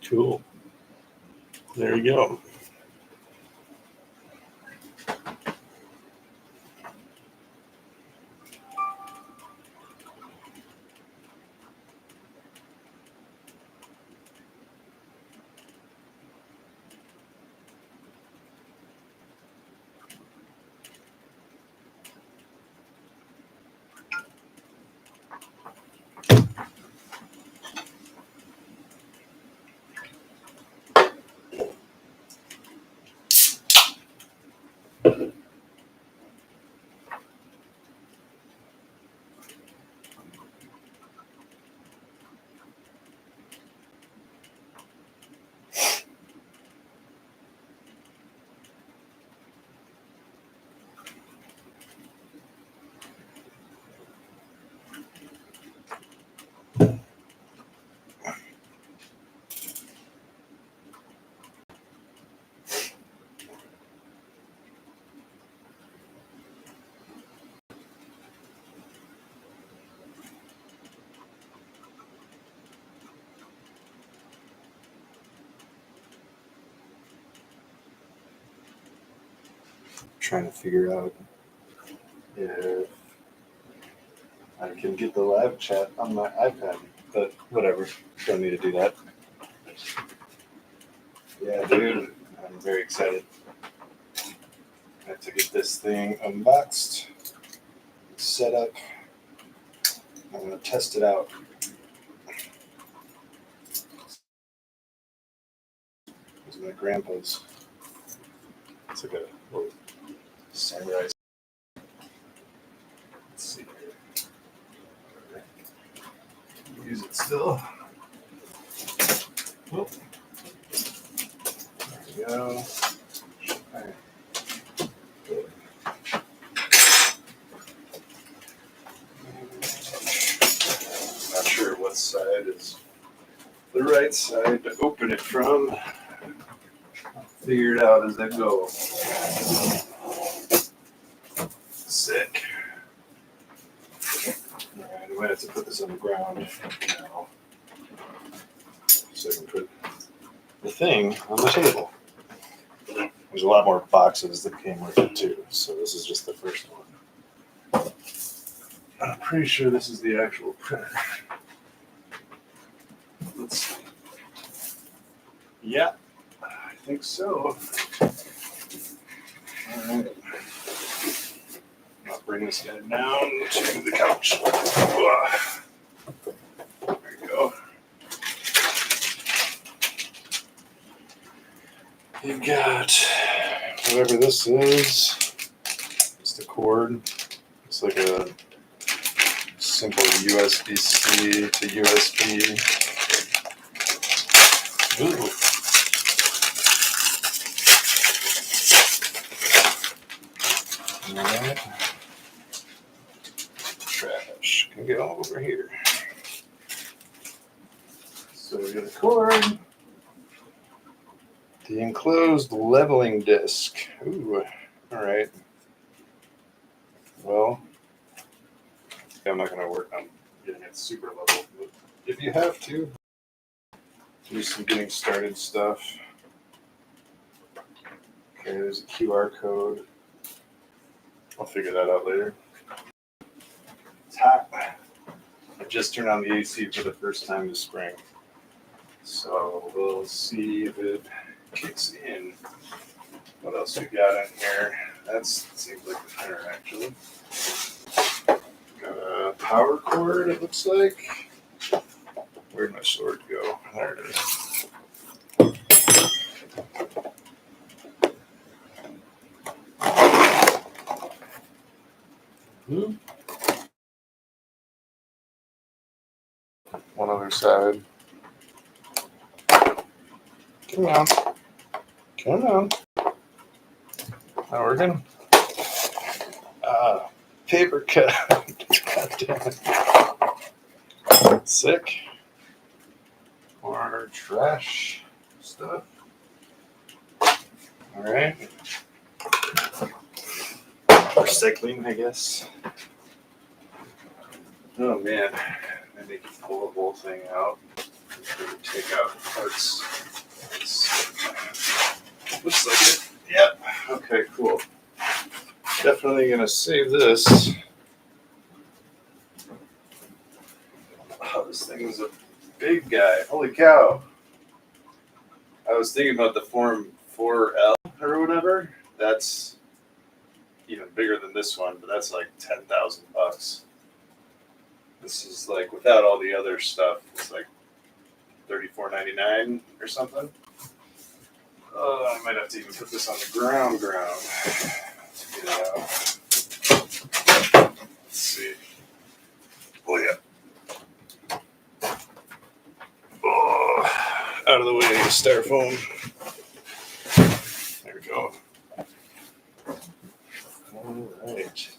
Cool. There you go. Trying to figure out if I can get the live chat on my iPad, but whatever, don't need to do that. Yeah, dude, I'm very excited. I have to get this thing unboxed, set up. I'm going to test it out. This is my grandpa's. It's like a little samurai. Let's see here. Use it still. Whoop. There we go. All right. Not sure what side is the right side to open it from. I'll figure it out as I go. Sick. Alright, I might have to put this on the ground now so I can put the thing on the table. There's a lot more boxes that came with it too, so this is just the first one. I'm pretty sure this is the actual printer. Let's see. Yeah, I think so. Alright. I'll bring this guy down to the couch. There you go. You've got whatever this is. Just a cord. It's like a simple USB-C to USB. Ooh. All right. Trash can get all over here. So we got a cord. The enclosed leveling disc. Ooh, all right. Well, I'm not going to work on getting it super level, but if you have to, do some getting started stuff. Okay, there's a QR code. I'll figure that out later. It's hot. I just turned on the AC for the first time this spring. So we'll see if it kicks in. What else we got in here? That seems like the printer actually. Got a power cord, it looks like. Where'd my sword go? There it is. One other side. Come on. Come on. Not working? Paper cut. God damn it. Sick. More trash stuff. All right. Recycling, I guess. Oh man, I need to pull the whole thing out. Take out parts. Looks like it. Yep. Okay, cool. Definitely gonna save this. Oh, this thing is a big guy. Holy cow. I was thinking about the Form 4L or whatever. That's even bigger than this one, but that's like $10,000. This is like without all the other stuff. It's like $34.99 or something. I might have to even put this on the ground to get it out. Let's see. Oh yeah. Oh, out of the way, styrofoam. There we go. All right.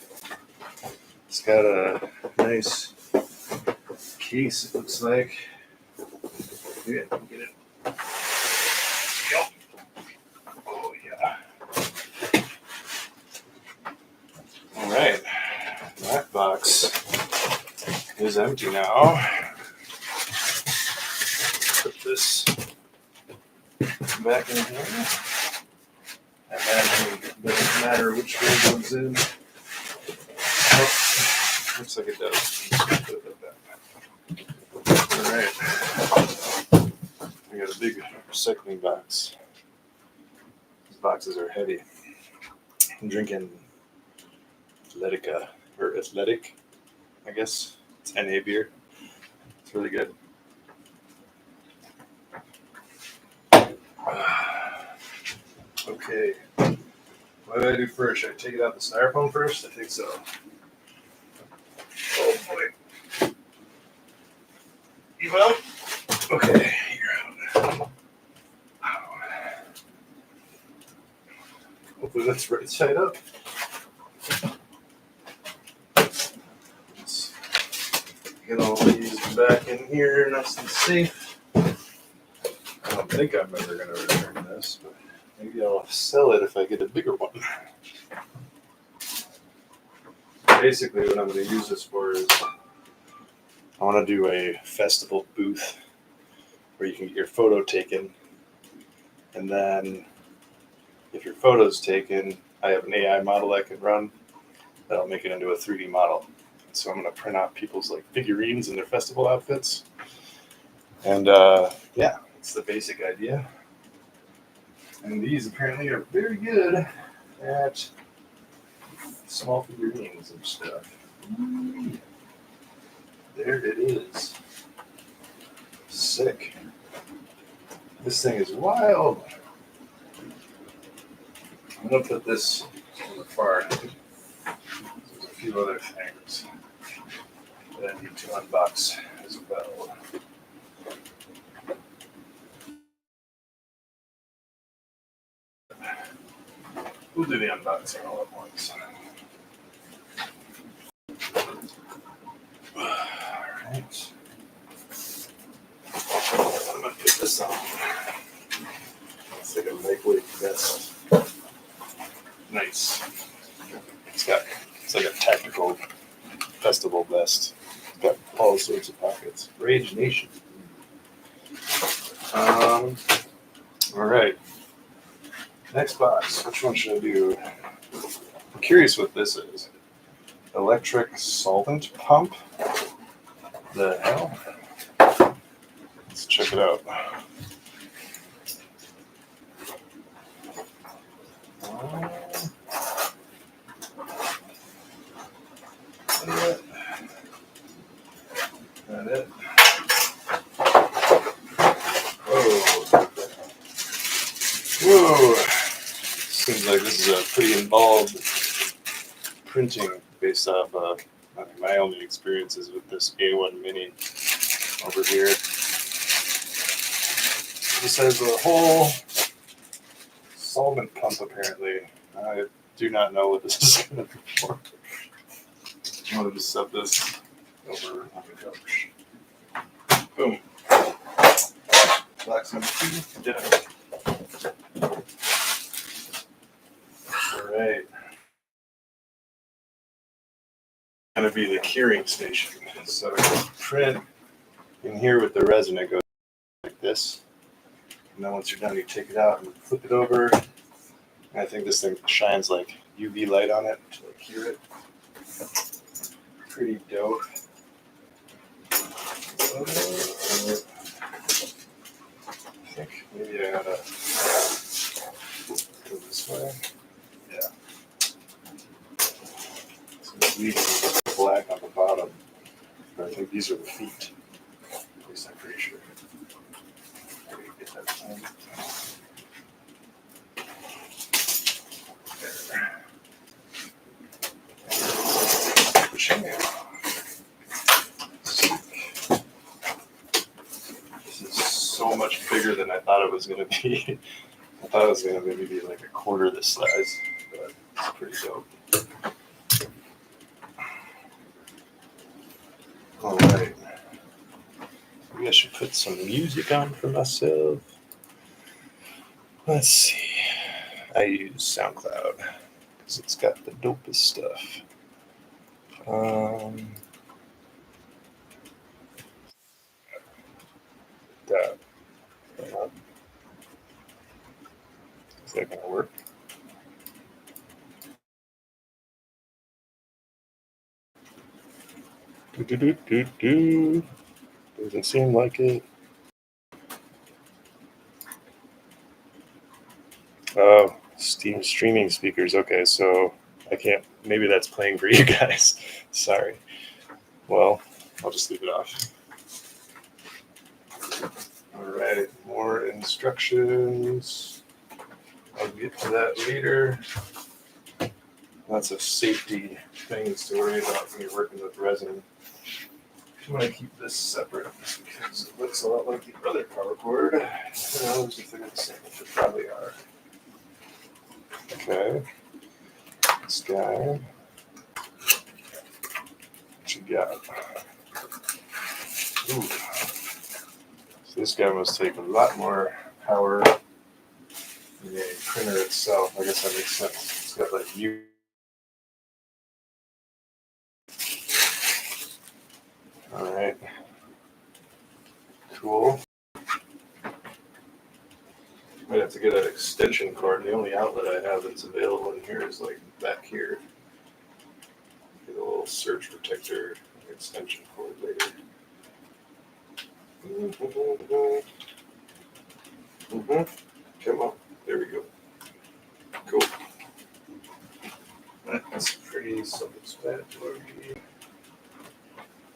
It's got a nice case, it looks like. Yeah, get it. Yep. Oh, yeah. All right. That box is empty now. Put this back in here. I imagine it doesn't matter which one goes in. Oh, looks like it does. All right. We got a big recycling box. These boxes are heavy. I'm drinking Athletic, I guess. It's NA beer. It's really good. Okay. What do I do first? Should I take it out the styrofoam first? I think so. Oh boy. You out? Okay, you're out. Hopefully that's right side up. Let's get all these back in here nice and safe. I don't think I'm ever going to return this, but maybe I'll sell it if I get a bigger one. Basically, what I'm going to use this for is I want to do a festival booth where you can get your photo taken. And then if your photo's taken, I have an AI model I can run that'll make it into a 3D model. So I'm going to print out people's like figurines and their festival outfits. And yeah, it's the basic idea. And these apparently are very good at small figurines and stuff. There it is. Sick. This thing is wild. I'm going to put this on the far end. There's a few other things that I need to unbox as well. We'll do the unboxing all at once. Alright. I'm going to put this on. It's like a lightweight vest. Nice. It's like a tactical festival vest. It's got all sorts of pockets. Rage Nation. All right. Next box. Which one should I do? I'm curious what this is. Electric solvent pump? The hell? Let's check it out. That it? Whoa. Seems like this is a pretty involved printing based off my only experiences with this A1 Mini over here. This has a whole solvent pump apparently. I do not know what this is going to be for. I'm going to just set this over on the couch. Boom. Box number 2, done. All right. Going to be the curing station. So print in here with the resin. It goes like this. And then once you're done, you take it out and flip it over. I think this thing shines like UV light on it to like cure it. Pretty dope. I think maybe I gotta go this way. Yeah. So it's leaving black on the bottom. I think these are the feet. At least I'm pretty sure. Get that thing. There. This is so much bigger than I thought it was going to be. I thought it was going to maybe be like a quarter this size, but it's pretty dope. All right. Maybe I should put some music on for myself. Let's see. I use SoundCloud because it's got the dopest stuff. That. Is that going to work? Doesn't seem like it. Oh, Steam streaming speakers. Okay, so I can't. Maybe that's playing for you guys. Sorry. Well, I'll just leave it off. All right, more instructions. I'll get to that later. Lots of safety things to worry about when you're working with resin. I'm going to keep this separate because it looks a lot like the other power cord. Who knows if they're the same? They probably are. Okay. This guy. What you got? Ooh. So this guy must take a lot more power than the printer itself. I guess that makes sense. It's got like U. All right. Cool. Might have to get an extension cord. The only outlet I have that's available in here is like back here. Get a little surge protector extension cord later. Come on. There we go. Cool. That's pretty self-explanatory.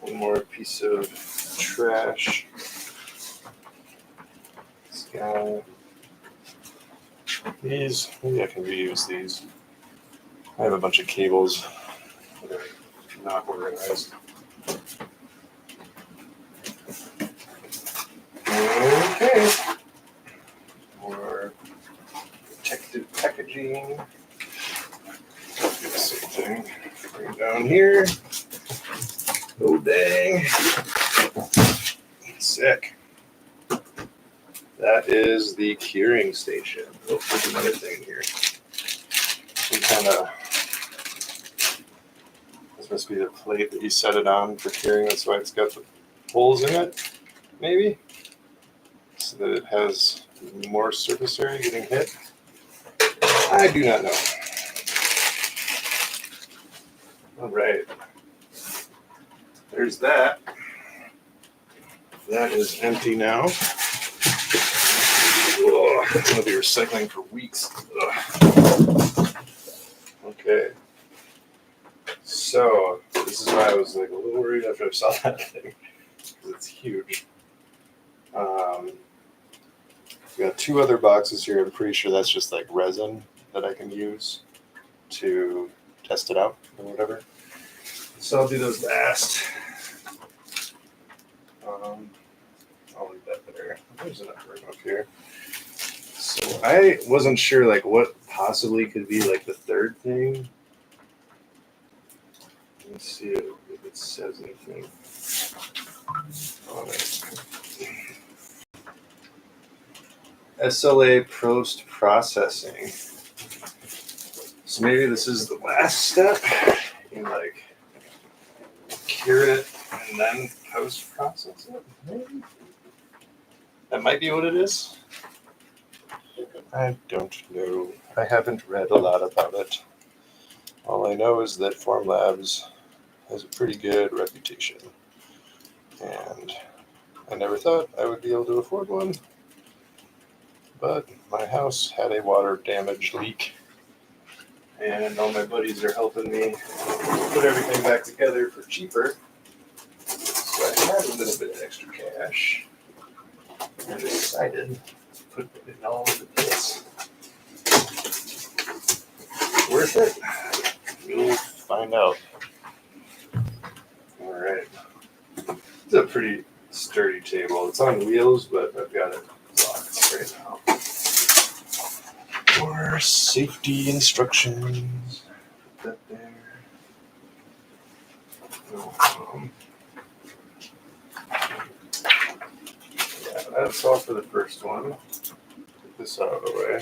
One more piece of trash. This guy. These, maybe I can reuse these. I have a bunch of cables that are not organized. Okay. More protective packaging. Do the same thing. Bring it down here. Oh, dang. Sick. That is the curing station. Oh, there's another thing here. Some kind of, this must be the plate that you set it on for curing. That's why it's got the holes in it, maybe? So that it has more surface area getting hit. I do not know. All right. There's that. That is empty now. Oh, I'm going to be recycling for weeks. Ugh. Okay. So, this is why I was like a little worried after I saw that thing. Because it's huge. We got two other boxes here. I'm pretty sure that's just like resin that I can use to test it out or whatever. So I'll do those last. I'll leave that there. There's enough room up here. So I wasn't sure like what possibly could be like the third thing. Let's see if it says anything on it. SLA post processing. So maybe this is the last step. You like cure it and then post process it. Maybe that might be what it is. I don't know. I haven't read a lot about it. All I know is that Formlabs has a pretty good reputation. And I never thought I would be able to afford one. But my house had a water damage leak. And all my buddies are helping me put everything back together for cheaper. So I had a little bit of extra cash. And decided to put it all into this. Worth it? We'll find out. Alright. It's a pretty sturdy table. It's on wheels, but I've got it locked right now. For safety instructions. Put that there. Yeah, that's all for the first one. Get this out of the way.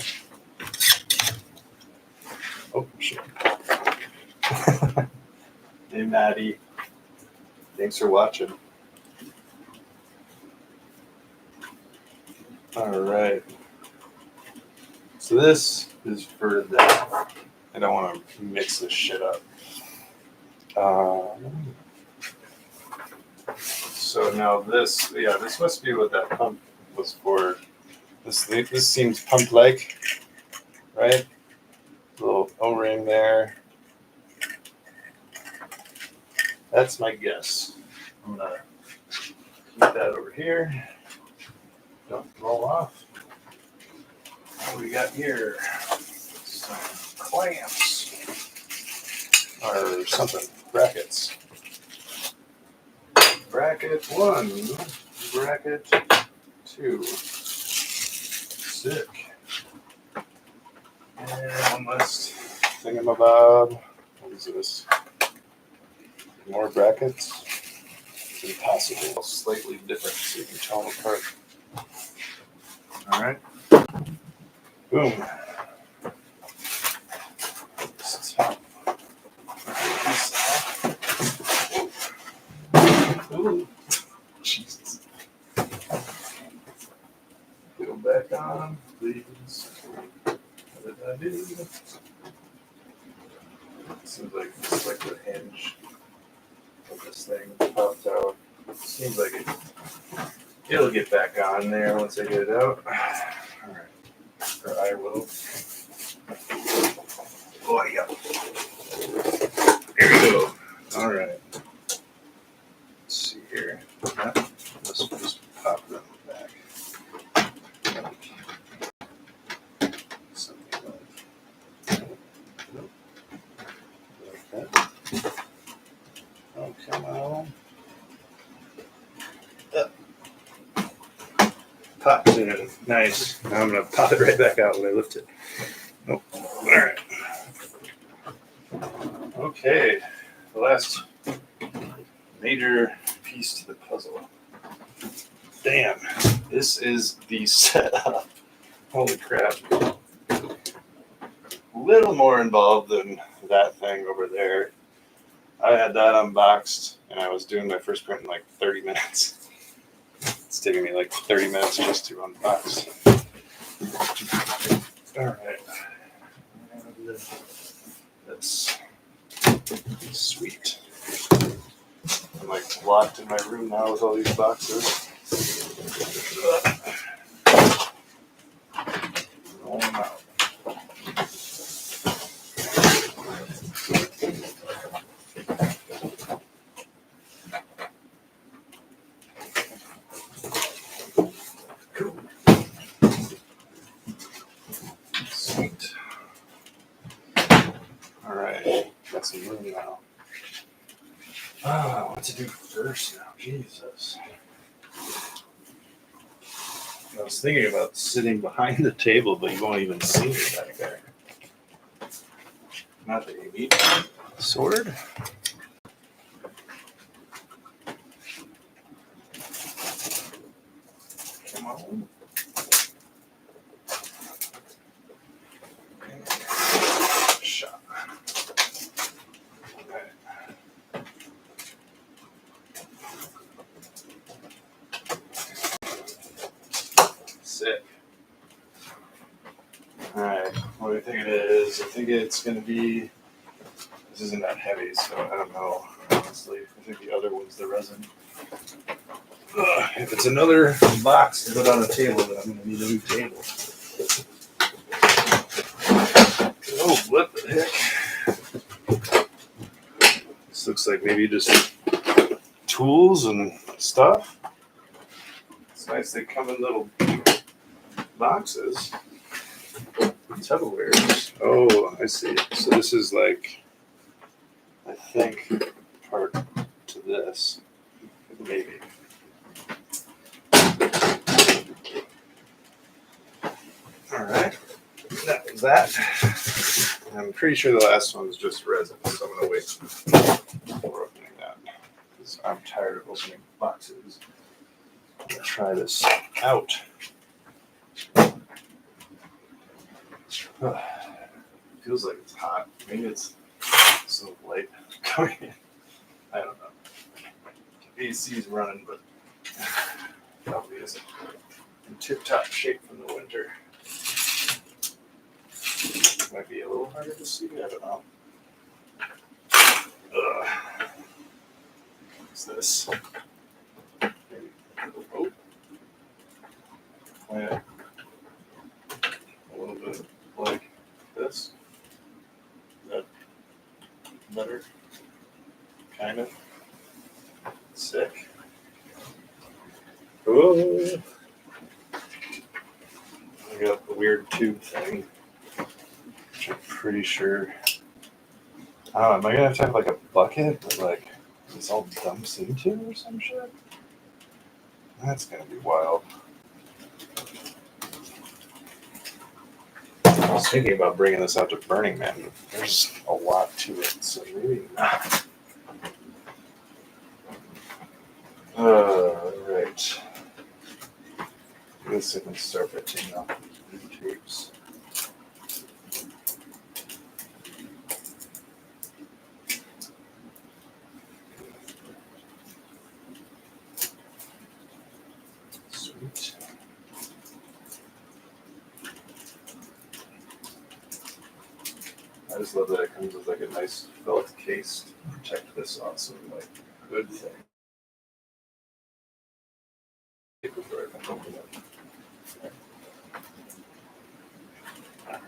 Oh, shit. Hey, Maddie. Thanks for watching. All right. So this is for that. I don't want to mix this shit up. So now this, yeah, this must be what that pump was for. This seems pump-like, right? Little O-ring there. That's my guess. I'm gonna keep that over here. Don't roll off. What do we got here? Some clamps or something. Brackets. Bracket 1. Bracket 2. Sick. And one last thingamabob. What is this? More brackets. It's impossible. Slightly different so you can tell them apart. Alright. Boom. This is hot. Ooh. Jesus. Go back on, please. What did I do? Seems like it's like the hinge of this thing popped out. Seems like it'll get back on there once I get it out. Alright. Or I will. Oh, yeah. There we go. Alright. Let's see here. Let's just pop them back. Something like that. Oh, come on. Popped in. Nice. Now I'm going to pop it right back out when I lift it. Nope. All right. Okay. The last major piece to the puzzle. Damn. This is the setup. Holy crap. A little more involved than that thing over there. I had that unboxed and I was doing my first print in like 30 minutes. It's taking me like 30 minutes just to unbox. All right. That's sweet. I'm like locked in my room now with all these boxes. Roll them out. Sweet. All right, got some room now. What to do first now? Jesus. I was thinking about sitting behind the table, but you won't even see me back there. Not that you need a sword. Come on. Shot. Okay. Sick. think it is. I think it's going to be. This isn't that heavy, so I don't know. Honestly, I think the other one's the resin. If it's another box to put on a table, then I'm going to need a new table. Oh, what the heck? This looks like maybe just tools and stuff. It's nice they come in little boxes. Tupperware. Oh, I see. So this is like, I think, part to this. Maybe. All right. That was that. I'm pretty sure the last one was just resin, so I'm going to wait before opening that. Because I'm tired of opening boxes. I'm going to try this out. Feels like it's hot. Maybe it's so light coming in. I don't know. AC is running, but probably isn't in tip-top shape from the winter. Might be a little harder to see. I don't know. What's this? Maybe. Oh. Plant a little bit like this. Is that better? Kind of. Sick. Oh. I got the weird tube thing, which I'm pretty sure. I don't know, am I gonna have like a bucket that like this all dumps into or some shit? That's gonna be wild. I was thinking about bringing this out to Burning Man, but there's a lot to it, so maybe not. Right. I guess I can start by taking off these tapes. Sweet. I just love that it comes with like a nice felt case to protect this awesome like good thing. Before I can open it. Alright.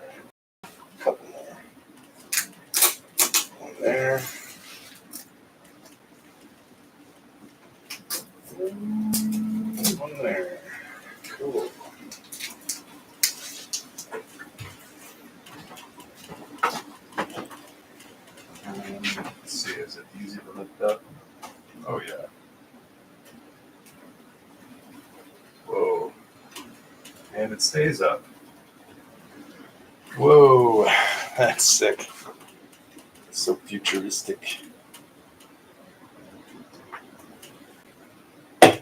Couple more. One there. One there. Cool. Let's see, is it easy to lift up? Oh yeah. Whoa. And it stays up. Whoa, that's sick. So futuristic. I'm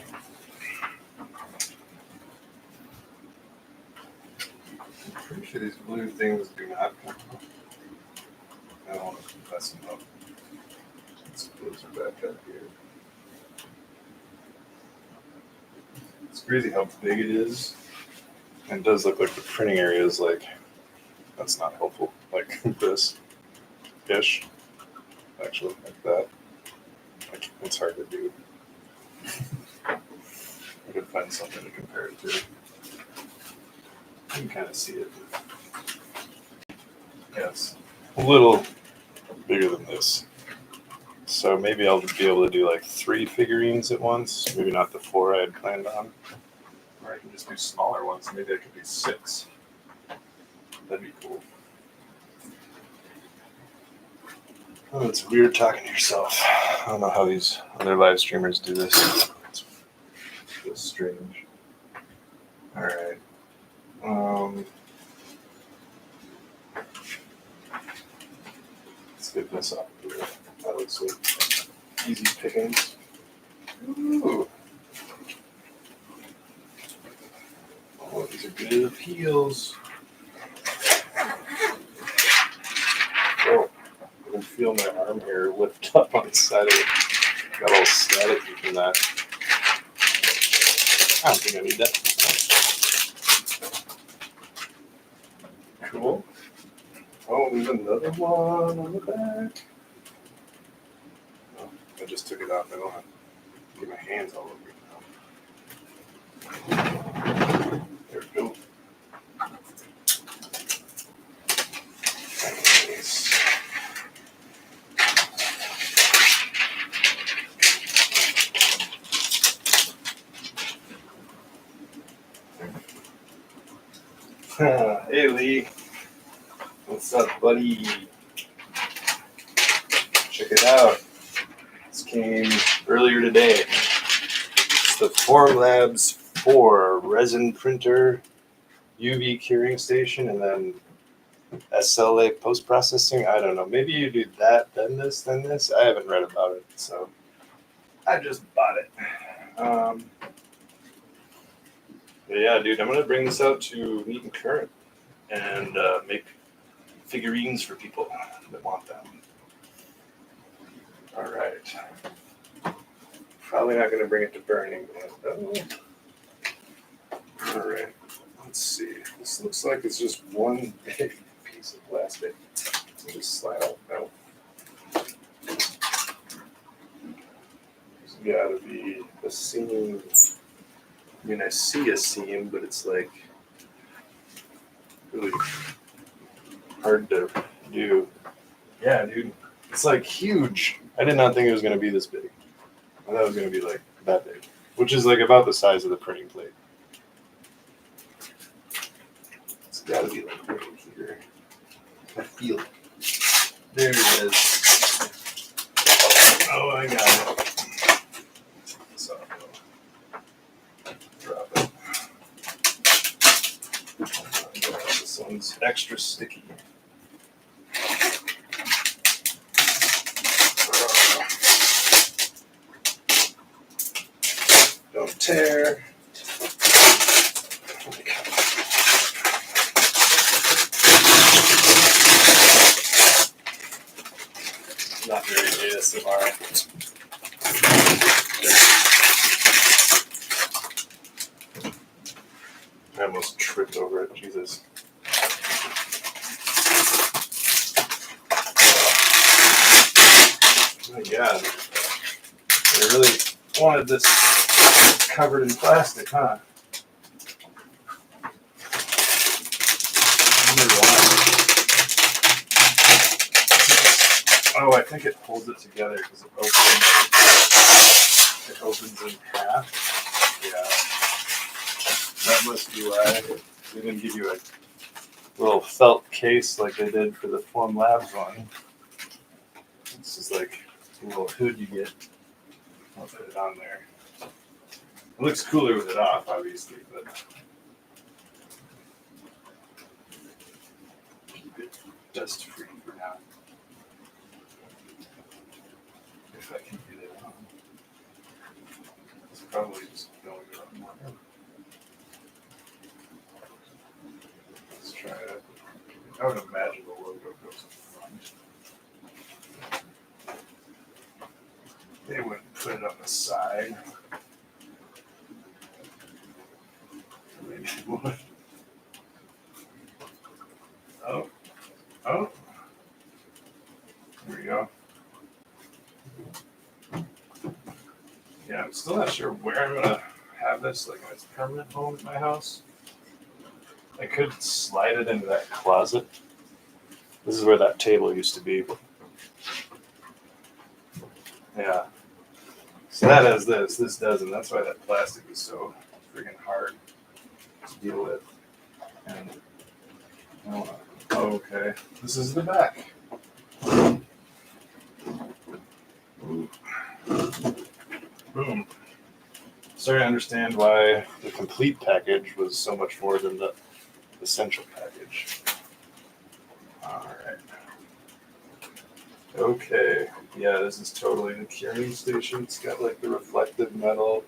pretty sure these blue things do not come up. I don't want to mess them up. Let's close it back up here. It's crazy how big it is. And it does look like the printing area is like, that's not helpful. Like this-ish. Actually, like that. Like, it's hard to do. I could find something to compare it to. You can kind of see it. Yes, a little bigger than this. So maybe I'll be able to do like 3 figurines at once. Maybe not the 4 I had planned on. Or I can just do smaller ones. Maybe I could do 6. That'd be cool. Oh, it's weird talking to yourself. I don't know how these other live streamers do this. It feels strange. All right. Let's get this up here. That looks like easy pickings. Ooh. Oh, these are good peels. Oh, I can feel my arm hair lift up on the side of it. Got all staticky from that. I don't think I need that. Cool. Oh, there's another one on the back. Oh, I just took it off. I don't want to get my hands all over it now. There we go. Nice. Hey Lee, what's up, buddy? Check it out. This came earlier today. It's the Formlabs Form Resin printer, UV curing station, and then SLA post processing. I don't know. Maybe you do that, then this, then this. I haven't read about it, so I just bought it. But yeah, dude, I'm gonna bring this out to Neat and Current and make figurines for people that want them. All right. Probably not gonna bring it to Burning Man though. All right. Let's see. This looks like it's just one big piece of plastic. So just slide out. No. There's gotta be a seam. I mean, I see a seam, but it's like really hard to do. Yeah, dude. It's like huge. I did not think it was going to be this big. I thought it was going to be like that big, which is like about the size of the printing plate. It's got to be like right here. I feel it. There it is. Oh, I got it. So, drop it. This one's extra sticky. Don't tear. Not very ASMR. I almost tripped over it. Jesus. Oh my God. I really wanted this covered in plastic, huh? I wonder why. Oh, I think it holds it together because it opens in half. Yeah. That must be why they didn't give you a little felt case like they did for the Formlabs one. This is like a little hood you get. I'll put it on there. It looks cooler with it off, obviously, but keep it dust free for now. If I can get it on. It's probably just going around more. Let's try it. I would imagine the logo goes in front. They wouldn't put it on the side. Maybe they would. Oh. Oh. There we go. Yeah, I'm still not sure where I'm gonna have this, like in its permanent home at my house. I could slide it into that closet. This is where that table used to be. Yeah. So that has this. This doesn't. That's why that plastic is so freaking hard to deal with. And okay, this is the back. Ooh. Boom. Starting to understand why the complete package was so much more than the essential package. All right. Okay. Yeah, this is totally the curing station. It's got like the reflective metal.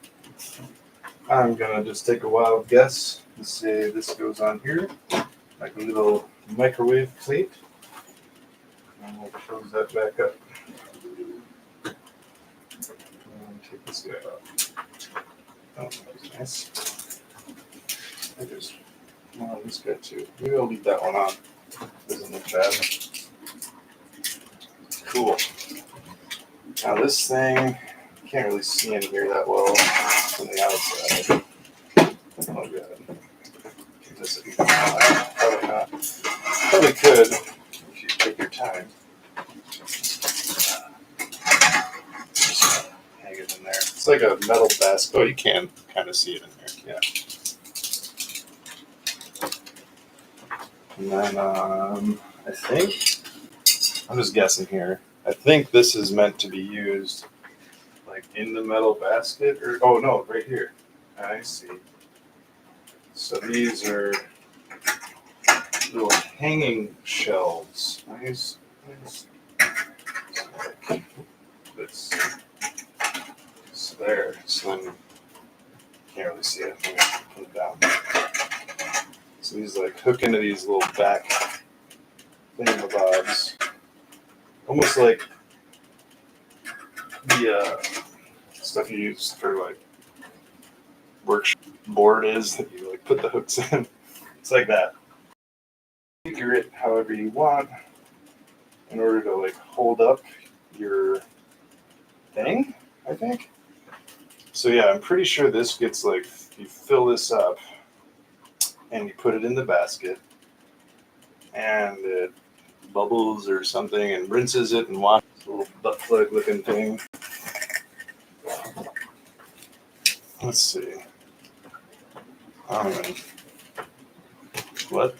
I'm gonna just take a wild guess and say this goes on here, like a little microwave plate. And we'll close that back up. And take this guy off. Oh, that was nice. There's one on this guy too. Maybe I'll leave that one on. Doesn't look bad. Cool. Now this thing, you can't really see in here that well from the outside. Oh, good. Give this a probably not. Probably could if you took your time. Just hang it in there. It's like a metal basket. Oh, you can kind of see it in there. Yeah. And then I think, I'm just guessing here. I think this is meant to be used like in the metal basket, or oh no, right here. I see. So these are little hanging shelves. Nice. It's there. So then you can't really see it. I'm gonna put it down. So these like hook into these little back thingamabobs. Almost like the stuff you use for like workshop board is that you like put the hooks in. It's like that. Figure it however you want in order to like hold up your thing, I think. So yeah, I'm pretty sure this gets like, you fill this up and you put it in the basket and it bubbles or something and rinses it and washes a little butt plug looking thing. Let's see. What?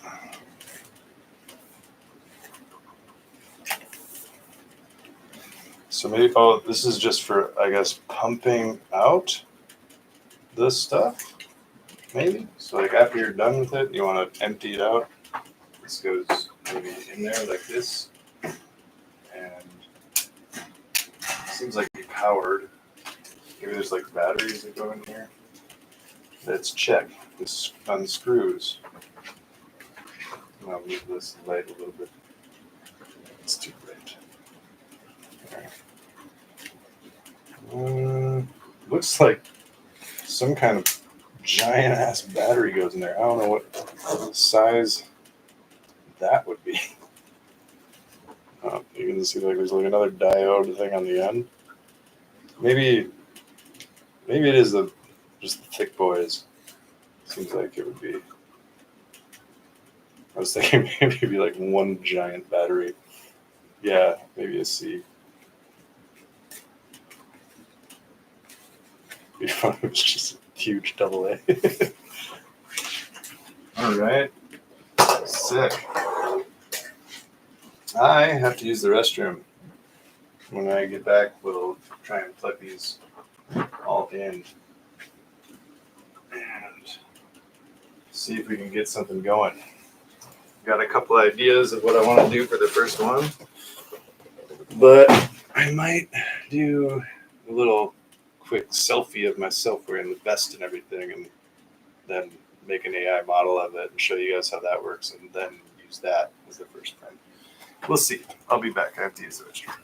So maybe, oh, this is just for, I guess, pumping out the stuff, maybe? So like after you're done with it, you want to empty it out. This goes maybe in there like this. And it seems like it'd be powered. Maybe there's like batteries that go in here. Let's check. This unscrews. I'll move this light a little bit. It's too bright. Looks like some kind of giant ass battery goes in there. I don't know what size that would be. You can see like there's like another diode thing on the end. Maybe it is just the thick boys. Seems like it would be. I was thinking maybe it'd be like one giant battery. Yeah, maybe a C. It's just a huge AA. All right. Sick. I have to use the restroom. When I get back, we'll try and plug these all in and see if we can get something going. Got a couple ideas of what I want to do for the first one, but I might do a little quick selfie of myself wearing the vest and everything, and then make an AI model of it and show you guys how that works, and then use that as the first print. We'll see. I'll be back. I have to use the restroom.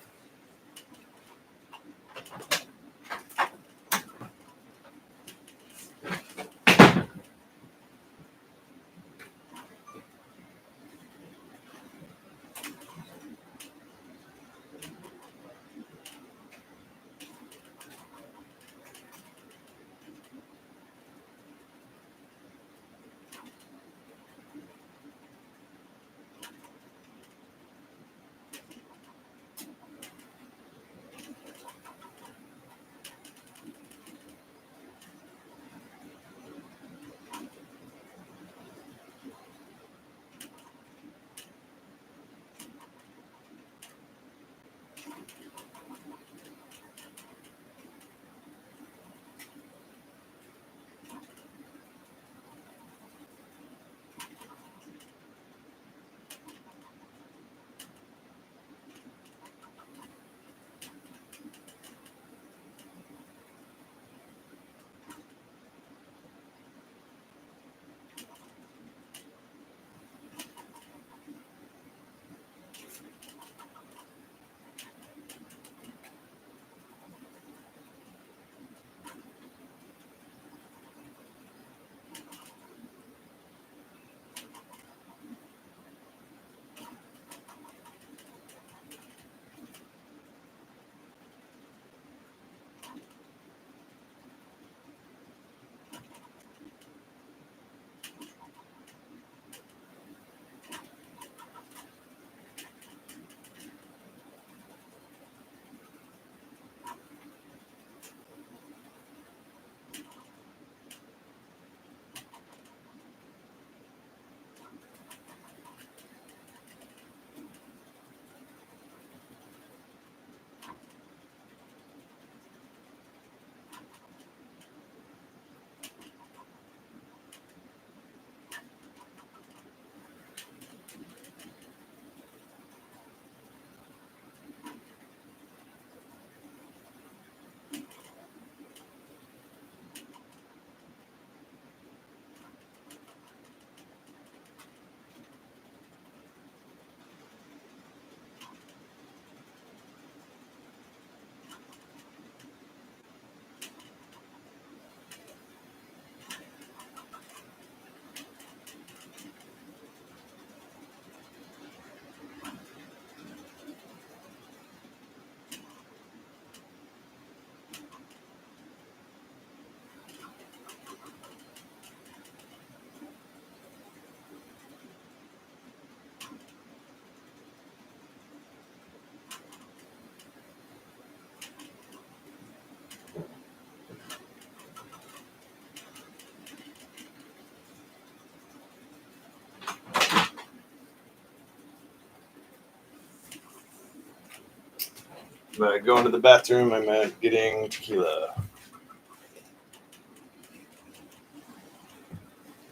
By going to the bathroom, I meant getting tequila.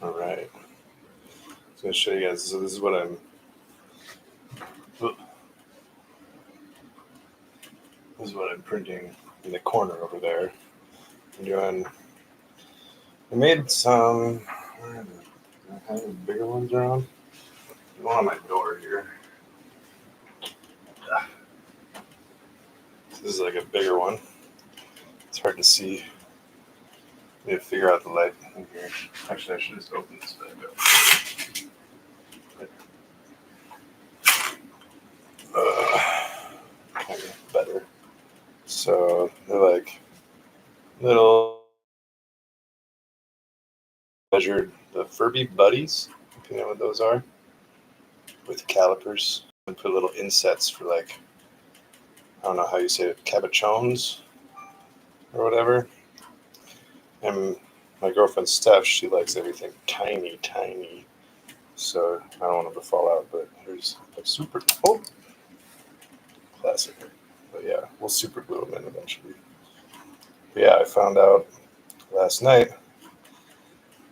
All right. I'm going to show you guys. So this is what I'm... This is what I'm printing in the corner over there. I'm doing... I made some... I have bigger ones around. One on my door here. This is like a bigger one. It's hard to see. I need to figure out the light in here. Actually, I should just open this back up. Kind of better. So they're like little measured the Furby buddies, if you know what those are, with calipers, and put little insets for like, I don't know how you say it, cabochones or whatever. And my girlfriend Steph, she likes everything tiny, tiny. So I don't want them to fall out, but here's a super, classic. But yeah, we'll super glue them in eventually. But yeah, I found out last night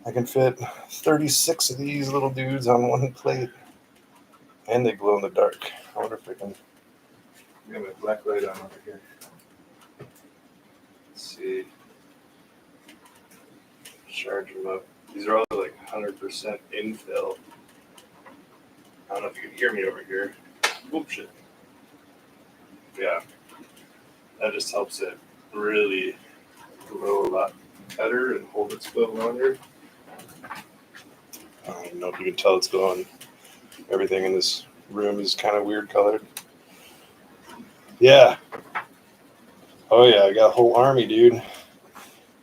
I can fit 36 of these little dudes on one plate, and they glow in the dark. I wonder if I can get my black light on over here. Let's see. Charge them up. These are all like 100% infill. I don't know if you can hear me over here. Oop, shit. Yeah, that just helps it really glow a lot better and hold its glow longer. I don't even know if you can tell it's glowing. Everything in this room is kind of weird colored. Yeah. Oh yeah, I got a whole army, dude.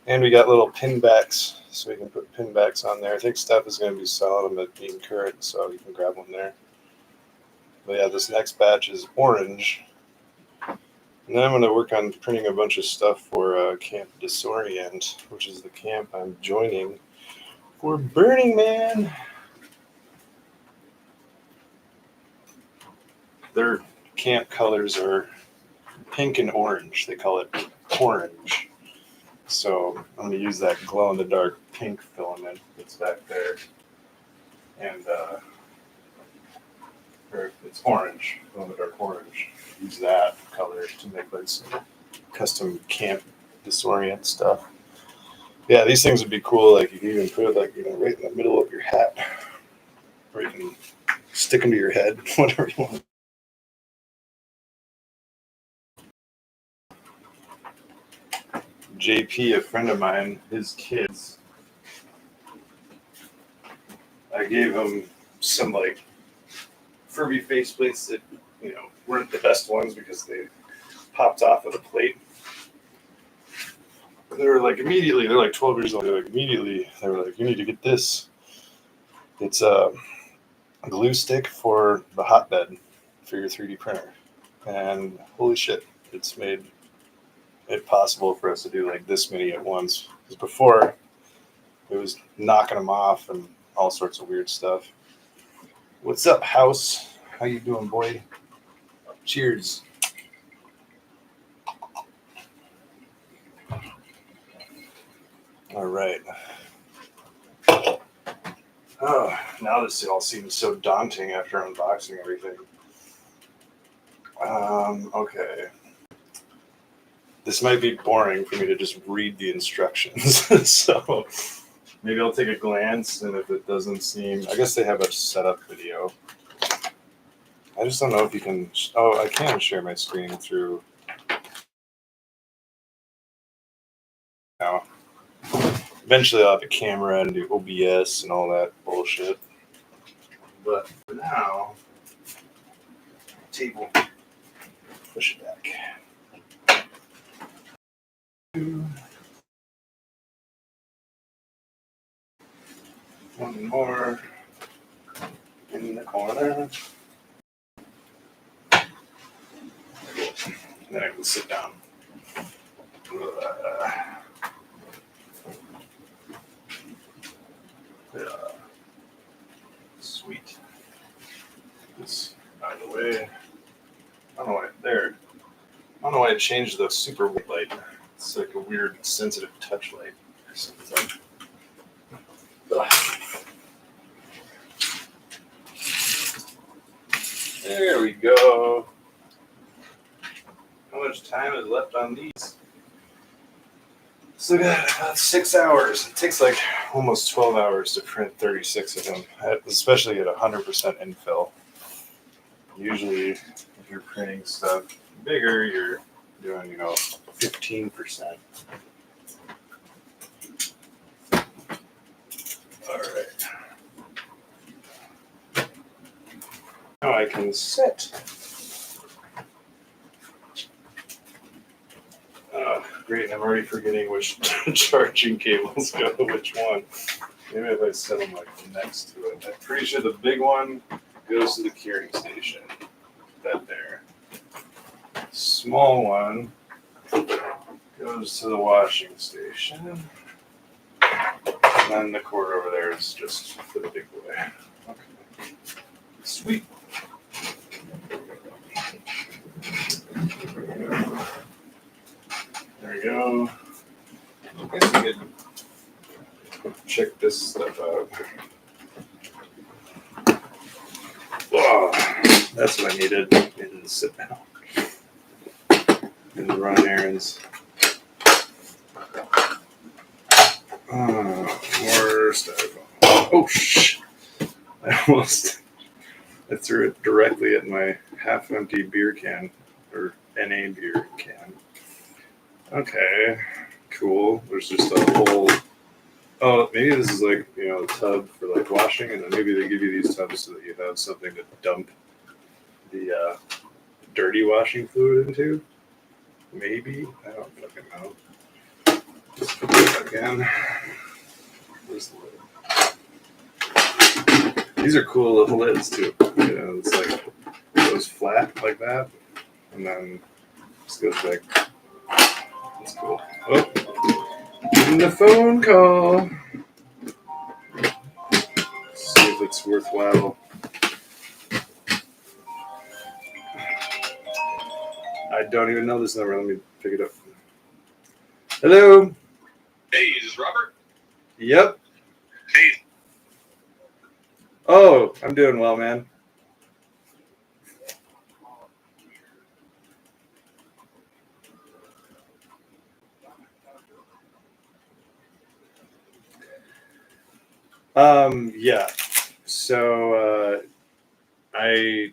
And we got little pin backs, so we can put pin backs on there. I think Steph is going to be selling them at being current, so you can grab one there. But yeah, this next batch is orange. And then I'm going to work on printing a bunch of stuff for Camp Disorient, which is the camp I'm joining for Burning Man. Their camp colors are pink and orange. They call it orange. So I'm going to use that glow-in-the-dark pink filament that's back there. And or it's orange, glow-in-the-dark orange. Use that color to make like some custom Camp Disorient stuff. Yeah, these things would be cool. Like you can even put it like, you know, right in the middle of your hat, or you can stick them to your head, whatever you want. JP, a friend of mine, his kids, I gave him some like Furby faceplates that, you know, weren't the best ones because they popped off of the plate. They were like immediately, they're like 12 years old. They're like immediately, they were like, you need to get this. It's a glue stick for the hotbed for your 3D printer. And holy shit, it's made it possible for us to do like this many at once. Because before, it was knocking them off and all sorts of weird stuff. What's up, House? How you doing, boy? Cheers. All right. Oh, now this all seems so daunting after unboxing everything. Okay. This might be boring for me to just read the instructions. So maybe I'll take a glance, and if it doesn't seem... I guess they have a setup video. I just don't know if you can... Oh, I can share my screen through... Now. Eventually I'll have a camera and do OBS and all that bullshit. But for now, table, push it back. One more in the corner. And then I can sit down. Sweet. This out of the way. I don't know why there. I don't know why I changed the super white light. It's like a weird sensitive touch light or something. There we go. How much time is left on these? So we got about 6 hours. It takes like almost 12 hours to print 36 of them, especially at 100% infill. Usually, if you're printing stuff bigger, you're doing, 15%. All right. Now I can set. Oh, great. I'm already forgetting which charging cables go to which one. Maybe if I set them like next to it. I'm pretty sure the big one goes to the curing station. That there. Small one goes to the washing station. And then the cord over there is just for the big boy. Okay. Sweet. There we go. I guess we could check this stuff out. Whoa, that's what I needed. I needed to sit down and run errands. More styrofoam. Oh, shh. I threw it directly at my half-empty beer can, or NA beer can. Okay, cool. There's just a whole. Oh, maybe this is like, a tub for like washing, and then maybe they give you these tubs so that you have something to dump the dirty washing fluid into. Maybe. I don't fucking know. Just put that again. Where's the lid? These are cool little lids too. It's like it goes flat like that, and then just goes back. That's cool. Oh, getting the phone call. Let's see if it's worthwhile. I don't even know this number. Let me pick it up. Hello. Hey, is this Robert? Yep. Hey. Oh, I'm doing well, man. Yeah. So I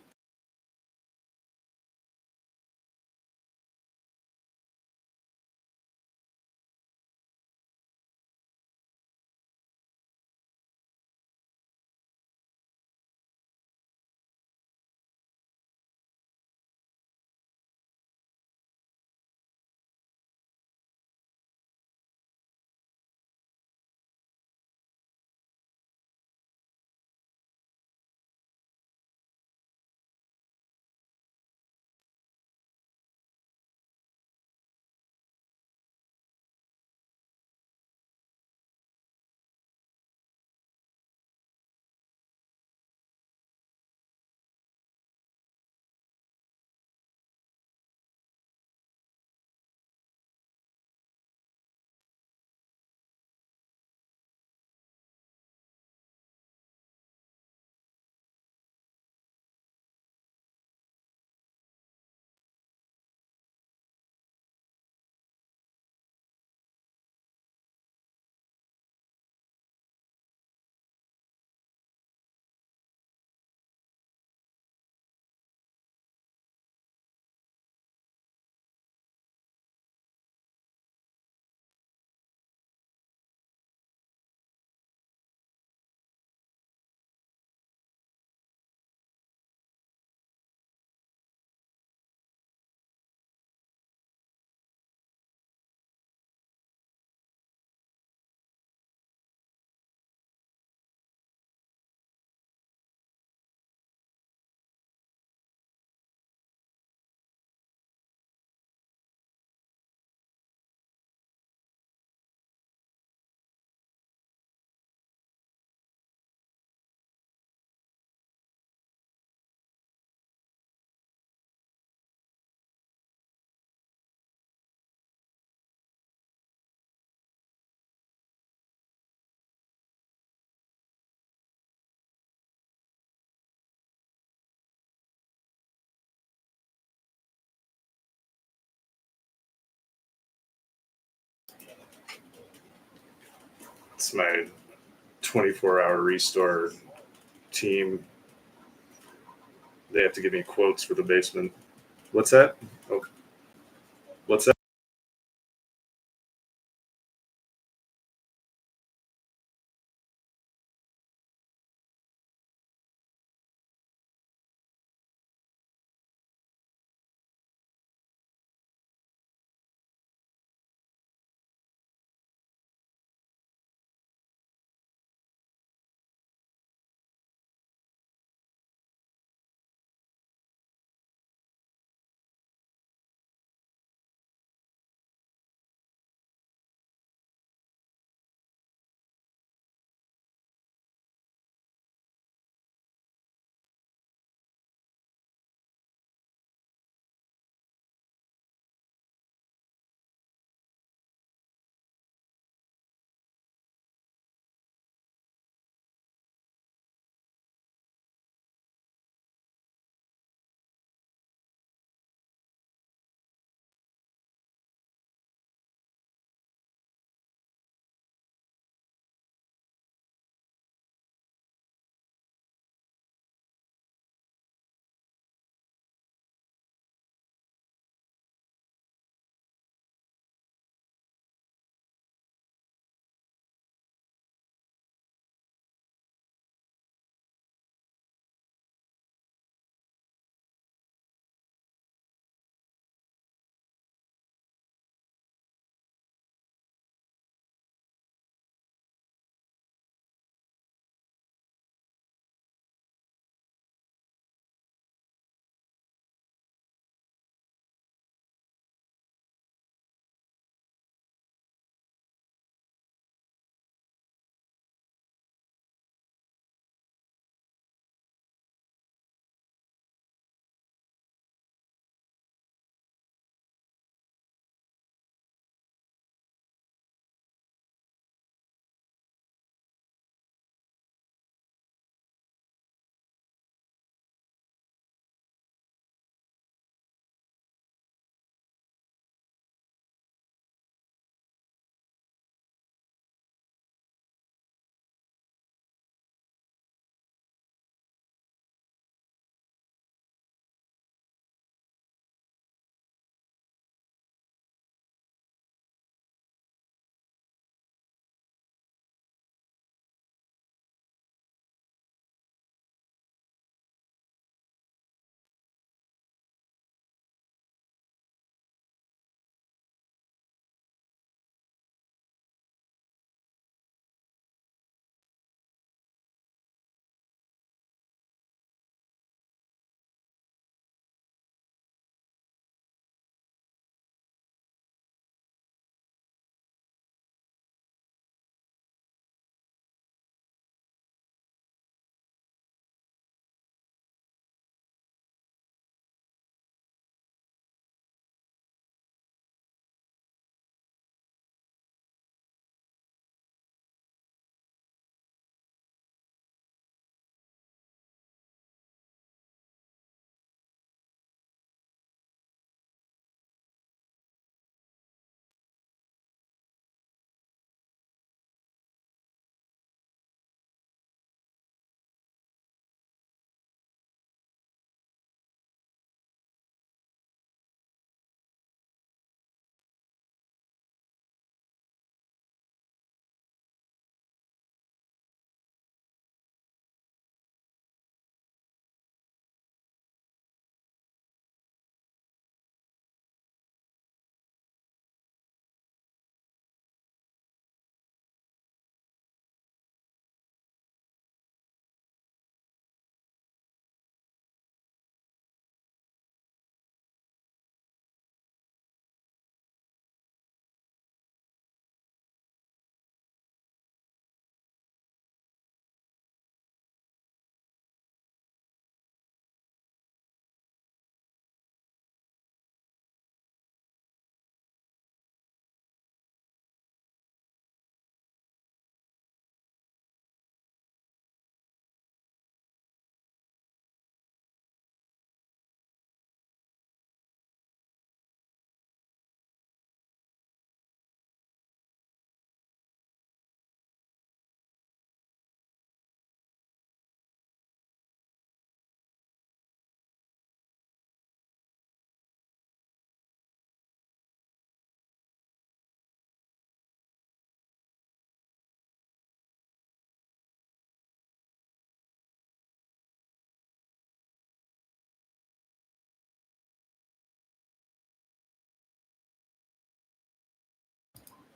It's my 24-hour restore team. They have to give me quotes for the basement. What's that? Oh, what's that?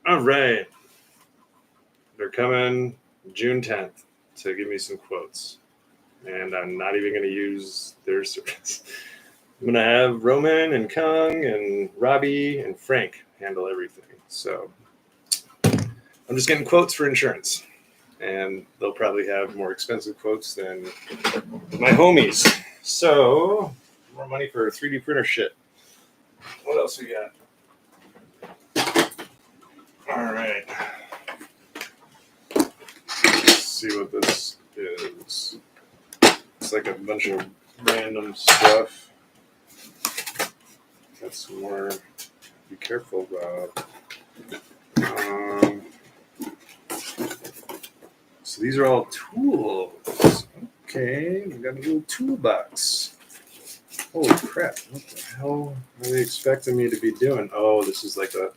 All right. They're coming June 10th to give me some quotes. And I'm not even going to use their service. I'm going to have Roman and Kung and Robbie and Frank handle everything. So I'm just getting quotes for insurance. And they'll probably have more expensive quotes than my homies. So, more money for 3D printer shit. What else we got? All right. Let's see what this is. It's like a bunch of random stuff. Got some more. Be careful about. So these are all tools. Okay, we got a little toolbox. Holy crap! What the hell are they expecting me to be doing? Oh, this is like a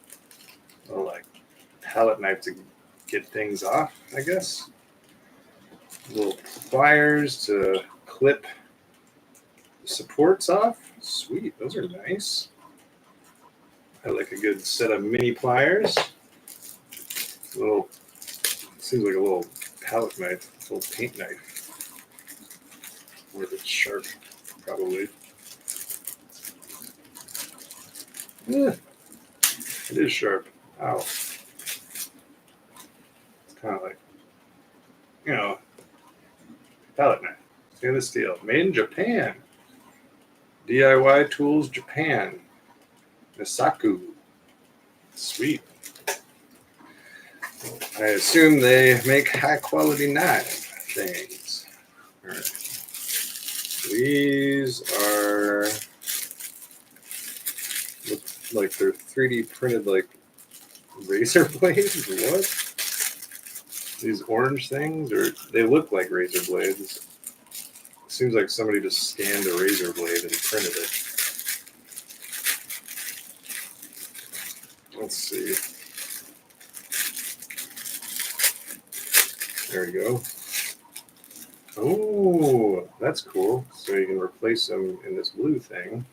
palette knife to get things off, I guess. Little pliers to clip the supports off. Sweet, those are nice. I like a good set of mini pliers. Seems like a little palette knife, a little paint knife. Where it's sharp, probably. Yeah, it is sharp. Ow. It's kind of like, palette knife. Stainless steel. Made in Japan. DIY Tools Japan. Misaku. Sweet. I assume they make high quality knife things. All right. These are look like they're 3D printed like razor blades. What? These orange things, or they look like razor blades. It seems like somebody just scanned a razor blade and printed it. Let's see. There we go. Oh, that's cool. So you can replace them in this blue thing.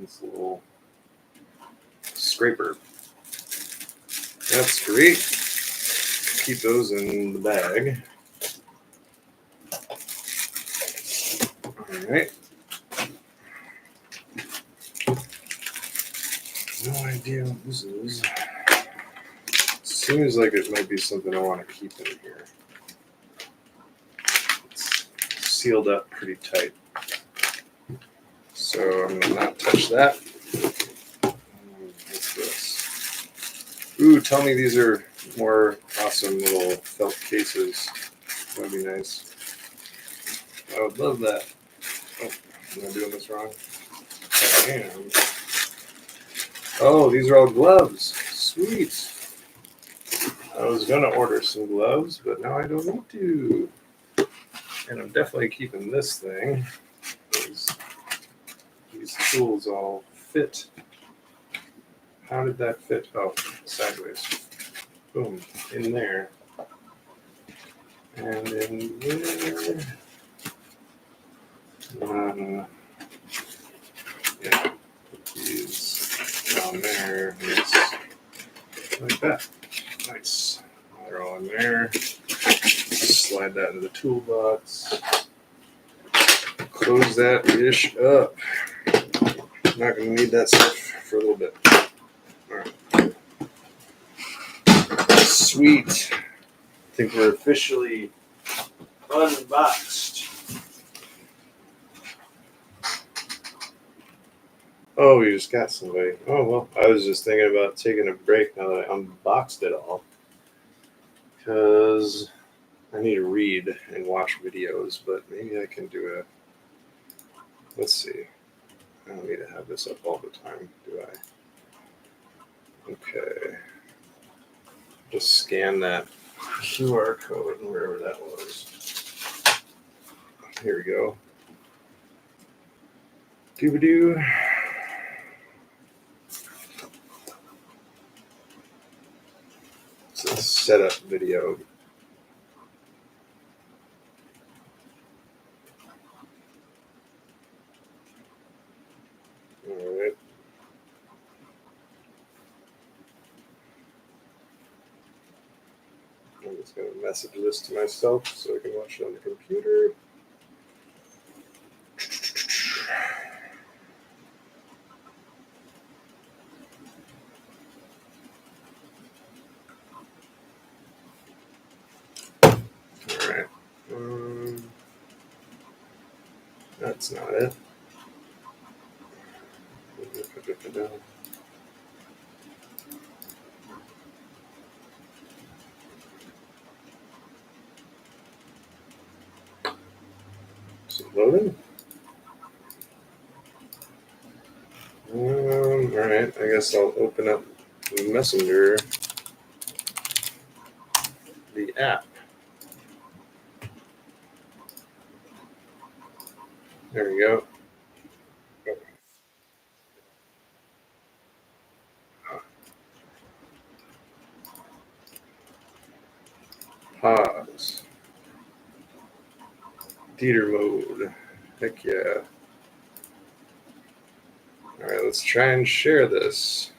This little scraper. That's great. Keep those in the bag. All right. No idea what this is. Seems like it might be something I want to keep in here. It's sealed up pretty tight. So I'm going to not touch that. What's this? Ooh, tell me these are more awesome little felt cases. That'd be nice. I would love that. Oh, am I doing this wrong? I am. Oh, these are all gloves. Sweet. I was going to order some gloves, but now I don't need to. And I'm definitely keeping this thing. These tools all fit. How did that fit? Oh, sideways. Boom. In there. And in there. Yeah. Put these down there. Yes. Like that. Nice. They're all in there. Slide that into the toolbox. Close that dish up. Not going to need that stuff for a little bit. All right. Sweet. I think we're officially unboxed. Oh, we just got somebody. Oh, well, I was just thinking about taking a break now that I unboxed it all. Because I need to read and watch videos, but maybe I can do a... Let's see. I don't need to have this up all the time, do I? Okay. Just scan that QR code and wherever that was. Here we go. Doobadoo. It's a setup video. All right. just going to message this to myself so I can watch it on the computer. Alright. That's not it. Loading. Alright, I guess I'll open up the Messenger, the app. There we go. Pause. Theater mode. Heck yeah. Alright, let's try and share this.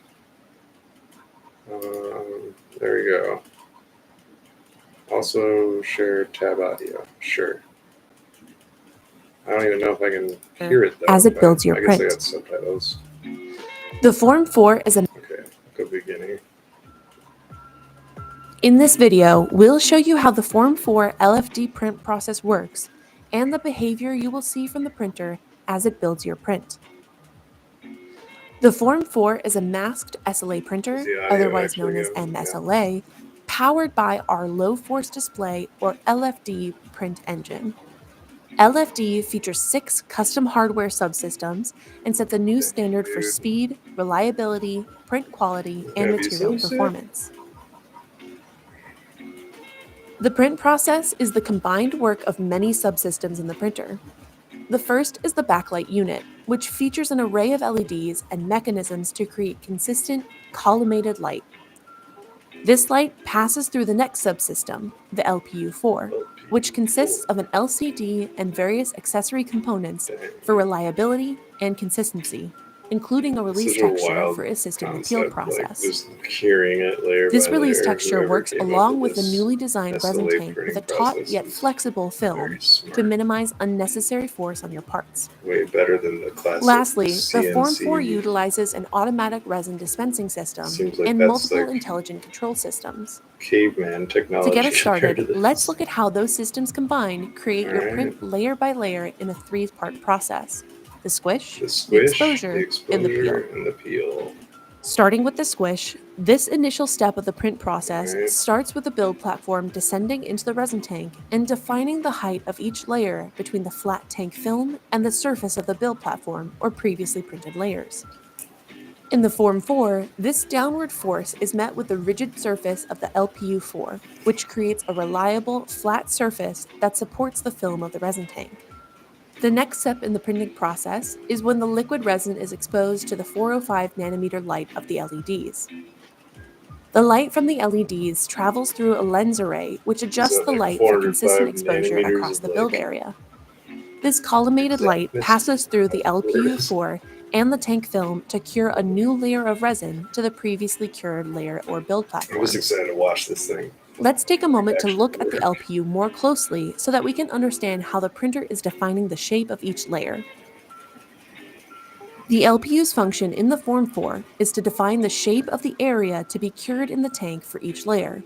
There we go. Also share tab audio. Sure. I don't even know if I can hear it though. As it builds your I guess print. I got subtitles. The Form 4 is an... Okay, go beginning. In this video, we'll show you how the Form 4 LFD print process works and the behavior you will see from the printer as it builds your print. The Form 4 is a masked SLA printer, otherwise known as MSLA, powered by our low-force display or LFD print engine. LFD features 6 custom hardware subsystems and sets a new standard for speed, reliability, print quality, and material performance. The print process is the combined work of many subsystems in the printer. The first is the backlight unit, which features an array of LEDs and mechanisms to create consistent, collimated light. This light passes through the next subsystem, the LPU4, which consists of an LCD and various accessory components for reliability and consistency, including a release texture for assisting the peel process. Just hearing it layer This by release layer, texture whoever works came up along with with the this newly designed resin SLA tank with printing a taut process yet is flexible film very smart. to minimize unnecessary force on your parts. Way better than the classic Lastly, CNC. the Form 4 utilizes an automatic resin dispensing system Seems like and that's multiple like intelligent control systems. caveman technology. To get us compared started, to let's this. look at how those systems combined create your print layer by layer in a 3-part process: the squish, the exposure, and the peel. And the peel. Starting with the squish, this initial step of the print process starts with the build platform descending into the resin tank and defining the height of each layer between the flat tank film and the surface of the build platform or previously printed layers. In the Form 4, this downward force is met with the rigid surface of the LPU4, which creates a reliable, flat surface that supports the film of the resin tank. The next step in the printing process is when the liquid resin is exposed to the 405 nanometer light of the LEDs. The light from the LEDs travels through a lens array which adjusts the light for consistent exposure across the build area. This collimated light passes through the LPU4 and the tank film to cure a new layer of resin to the previously cured layer or build platform. I'm just excited to watch this thing. Let's take a moment to look at the LPU more closely so that we can understand how the printer is defining the shape of each layer. The LPU's function in the Form 4 is to define the shape of the area to be cured in the tank for each layer,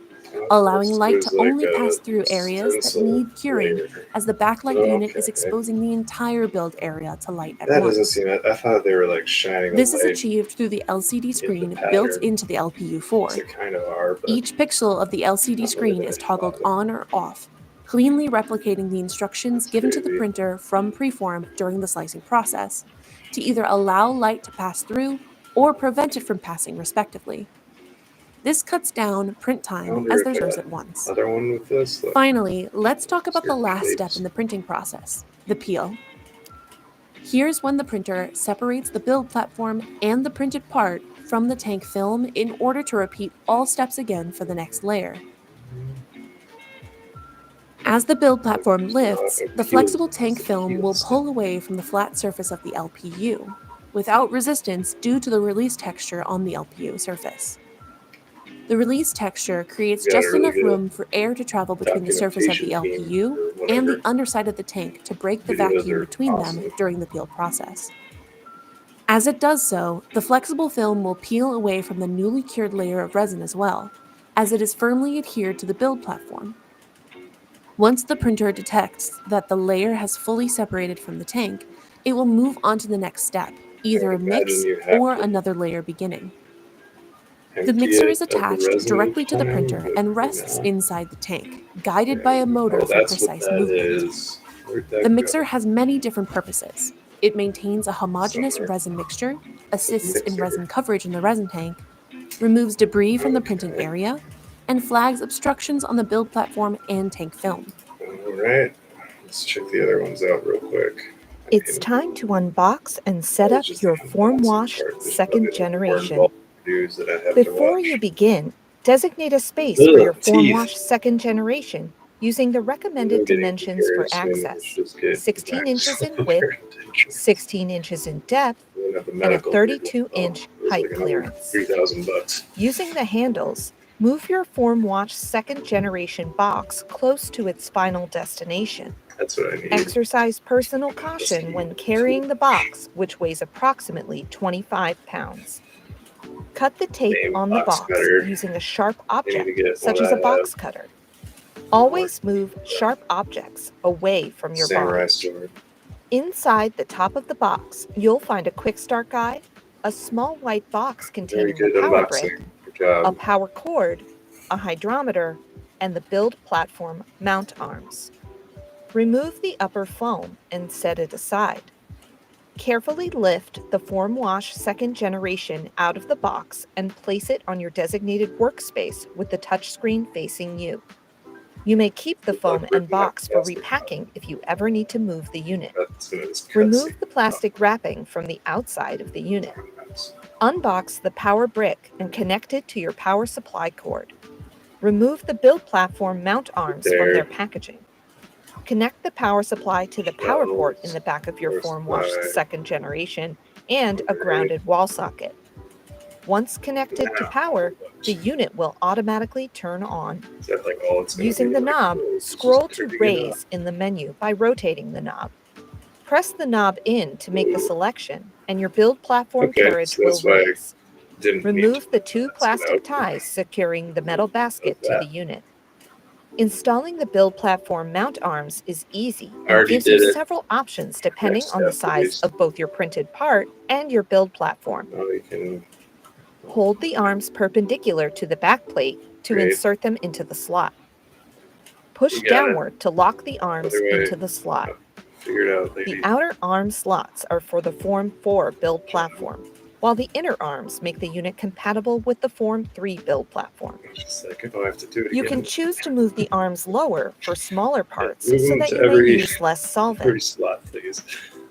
allowing light to only pass through areas that need curing as the backlight unit is exposing the entire build area to light at once. That doesn't seem it. I thought they were like shining. This is achieved through the LCD screen built into the LPU4. They kind of are, but each pixel of the LCD screen is toggled on or off, cleanly replicating the instructions given to the printer from preform during the slicing process, to either allow light to pass through or prevent it from passing respectively. This cuts down print time as there's errors at once. Other one with this. Finally, let's talk about the last step in the printing process, the peel. Here's when the printer separates the build platform and the printed part from the tank film in order to repeat all steps again for the next layer. As the build platform lifts, the flexible tank film will pull away from the flat surface of the LPU, without resistance due to the release texture on the LPU surface. The release texture creates We got a just really enough good room for air to travel between the surface of the documentation team LPU or and the whatever. underside of the tank to break the Videos vacuum are between them awesome. during the peel process. As it does so, the flexible film will peel away from the newly cured layer of resin as well, as it is firmly adhered to the build platform. Once the printer detects that the layer has fully separated from the tank, it will move on to the next step, either a Imagine mix you have or to another layer beginning. The empty mixer is it of the attached resin directly each to the time, printer but and for rests now- inside the tank, guided by a motor Oh, for that's what precise that movement. is. Where'd that The go? mixer has many different purposes. It maintains a homogeneous Somewhere. resin mixture, assists in Mixer. resin coverage in the resin tank, removes debris from the printing Okay. area, and flags obstructions on the build platform and tank film. All right. Let's check the other ones out real quick. It's time to unbox and set up your Form Wash second generation. Before you begin, designate a space for your Form Wash second generation using the recommended dimensions for access: 16 inches in width, 16 inches in depth, and a 32-inch height clearance. $3,000. Using the handles, move your Form Wash second generation box close to its final destination. That's what I need. Exercise personal caution when carrying the box, which weighs approximately 25 pounds. Cut the tape on the box using a sharp object, such as a box cutter. Always move sharp objects away from your Samurai box. sword. Inside the top of the box, you'll find a quick start guide, a small white box Very containing good the power unboxing. brick, Good job. a power cord, a hydrometer, and the build platform mount arms. Remove the upper foam and set it aside. Carefully lift the Form Wash second generation out of the box and place it on your designated workspace with the touchscreen facing you. You may keep the foam and box for repacking if you ever need to move the unit. Remove the plastic wrapping from the outside of the unit. Unbox the power brick and connect it to your power supply cord. Remove the build platform mount arms from their packaging. Connect the power supply to the power port in the back of your Form Wash second generation and a grounded wall socket. Once connected to power, the unit will automatically turn on. Is that like all it's gonna Using be the like? knob, It's just scroll to turning it raise in the menu by rotating the knob. Press the knob in to make the selection, and your build platform Okay, carriage so that's will why I raise. didn't need Remove to the two test it plastic out. ties securing the metal basket How's to that? the unit. Installing the build platform mount arms is easy I and already gives you did it. several options depending Next on the step, size please. of both your printed part and your build platform. Now we can Hold the arms perpendicular to the back plate to Great. insert them into the slot. Push You got it. downward to lock the arms Other way. into the slot. figure it out, lady. The outer arm slots are for the Form 4 build platform, while the inner arms make the unit compatible with the Form 3 build platform. Just a second, I'll have to do it You again. can choose to move the arms lower for smaller parts Move so them that to you may every- use less Every solvent. slot, please.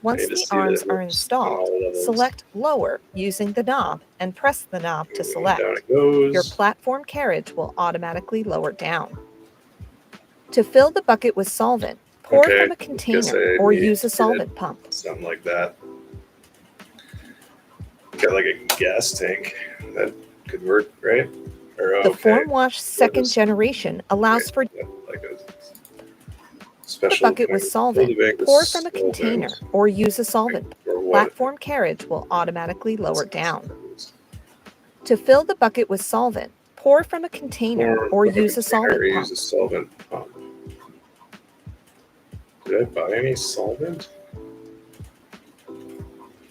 Once need to the see arms that are works on all installed, levels. select lower using the knob and press the knob to And select. down it goes. Your platform carriage will automatically lower down. To fill the bucket with solvent, pour Okay, from a guess container I or need use a to solvent pump. Something like that. Got like a gas tank. That could work, right? Or, The okay. Form Wash second just- generation allows for Yeah, like a the special bucket with kind of solvent. building with Pour from a solvent. container or use a solvent. Or what? Platform carriage will automatically lower down. To fill the bucket with solvent, pour from a container or use a solvent Or pump. use a solvent pump. Did I buy any solvent?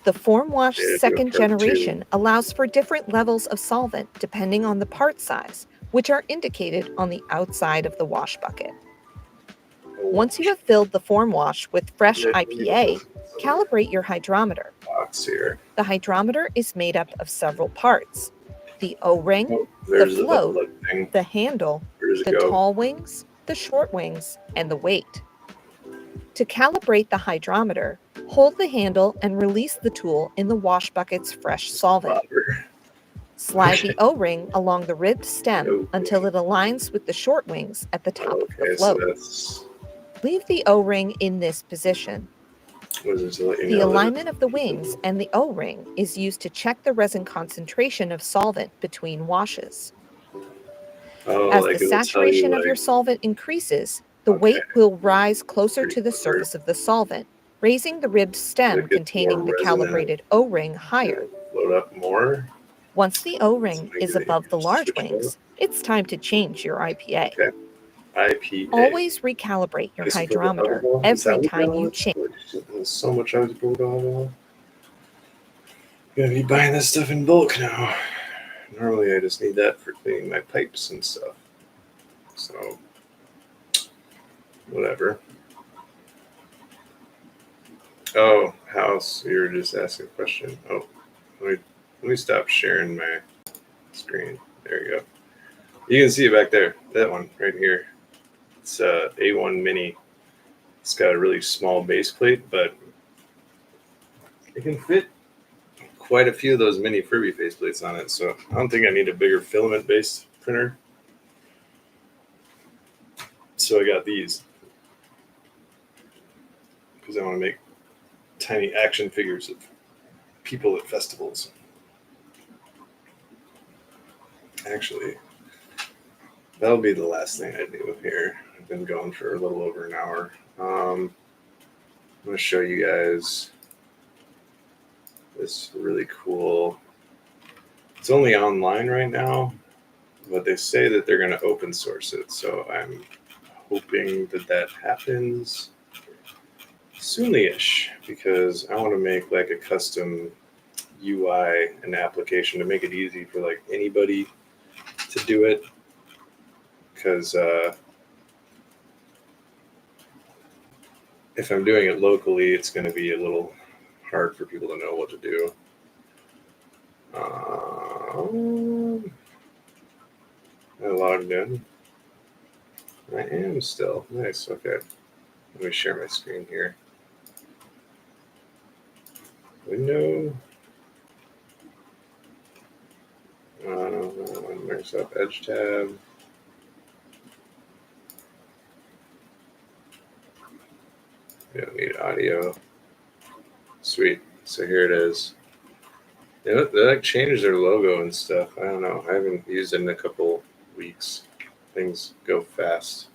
The Form Wash Yeah, do a second part two. generation allows for different levels of solvent depending on the part size, which are indicated on the outside of the wash bucket. Once you have filled the Form Wash with fresh IPA, calibrate your hydrometer. Box here. The hydrometer is made up of several parts: the O-ring, Oh, the there's the float, plug thing. the handle, Where does it the go? tall wings, the short wings, and the weight. To calibrate the hydrometer, hold the handle and release the tool in the wash bucket's fresh solvent. Bobber. Slide Okay. the O-ring along the ribbed stem Okay. until it aligns with the short wings at the top of the Okay, so float. that's Leave the O-ring in this position. what is it to let you The know that alignment of the wings and the O-ring is used to check the resin concentration of solvent between washes. Oh, As like the it'll tell you saturation of like, your solvent increases, the okay, weight will rise closer pretty to the clever. surface of the solvent, raising the ribbed stem It gets more containing the resonant. calibrated O-ring higher. It'll float up more. Once the O-ring Something is to above the large switch it up. wings, it's time to change your IPA. Okay. IPA. Always recalibrate your hydrometer Isopropyl alcohol. Is that every what that time you was? change. Holy shit, there's so much isopropyl alcohol. Gotta be buying this stuff in bulk now. Normally I just need that for cleaning my pipes and stuff. So, whatever. Oh, house, you were just asking a question. Oh, let me stop sharing my screen. There you go. You can see it back there. That one right here. It's a A1 Mini. It's got a really small base plate, but it can fit quite a few of those mini Furby faceplates on it. So I don't think I need a bigger filament-based printer. So I got these because I want to make tiny action figures of people at festivals. Actually, that'll be the last thing I do here. I've been going for a little over an hour. I'm going to show you guys this really cool. It's only online right now, but they say that they're going to open source it. So I'm hoping that that happens soon-ish, because I want to make like a custom UI and application to make it easy for like anybody to do it. Because if I'm doing it locally, it's going to be a little hard for people to know what to do. I logged in. I am still. Nice. Okay. Let me share my screen here. Window. Microsoft Edge tab. We don't need audio. Sweet. So here it is. They like changed their logo and stuff. I don't know. I haven't used it in a couple weeks. Things go fast.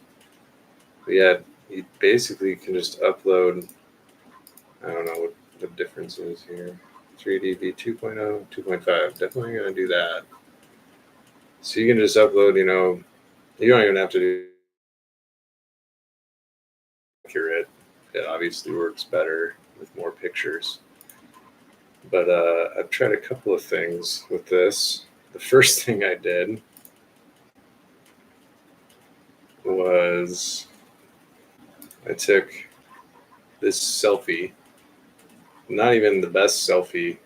But yeah, you basically can just upload. I don't know what the difference is here. 3DB 2.0, 2.5. Definitely going to do that. So you can just upload, you don't even have to do accurate. It obviously works better with more pictures. But I've tried a couple of things with this. The first thing I did was I took this selfie, not even the best selfie,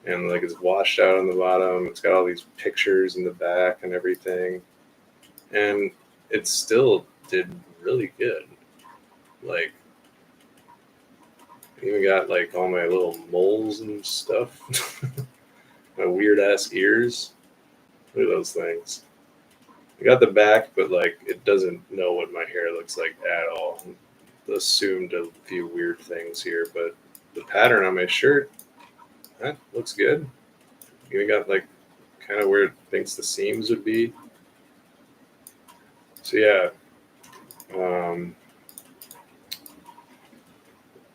and like it's washed out on the bottom. It's got all these pictures in the back and everything, and it still did really good. Like, I even got like all my little moles and stuff, my weird ass ears. Look at those things. I got the back, but like it doesn't know what my hair looks like at all. Assumed a few weird things here, but the pattern on my shirt, that looks good. Even got like kind of where it thinks the seams would be. So yeah,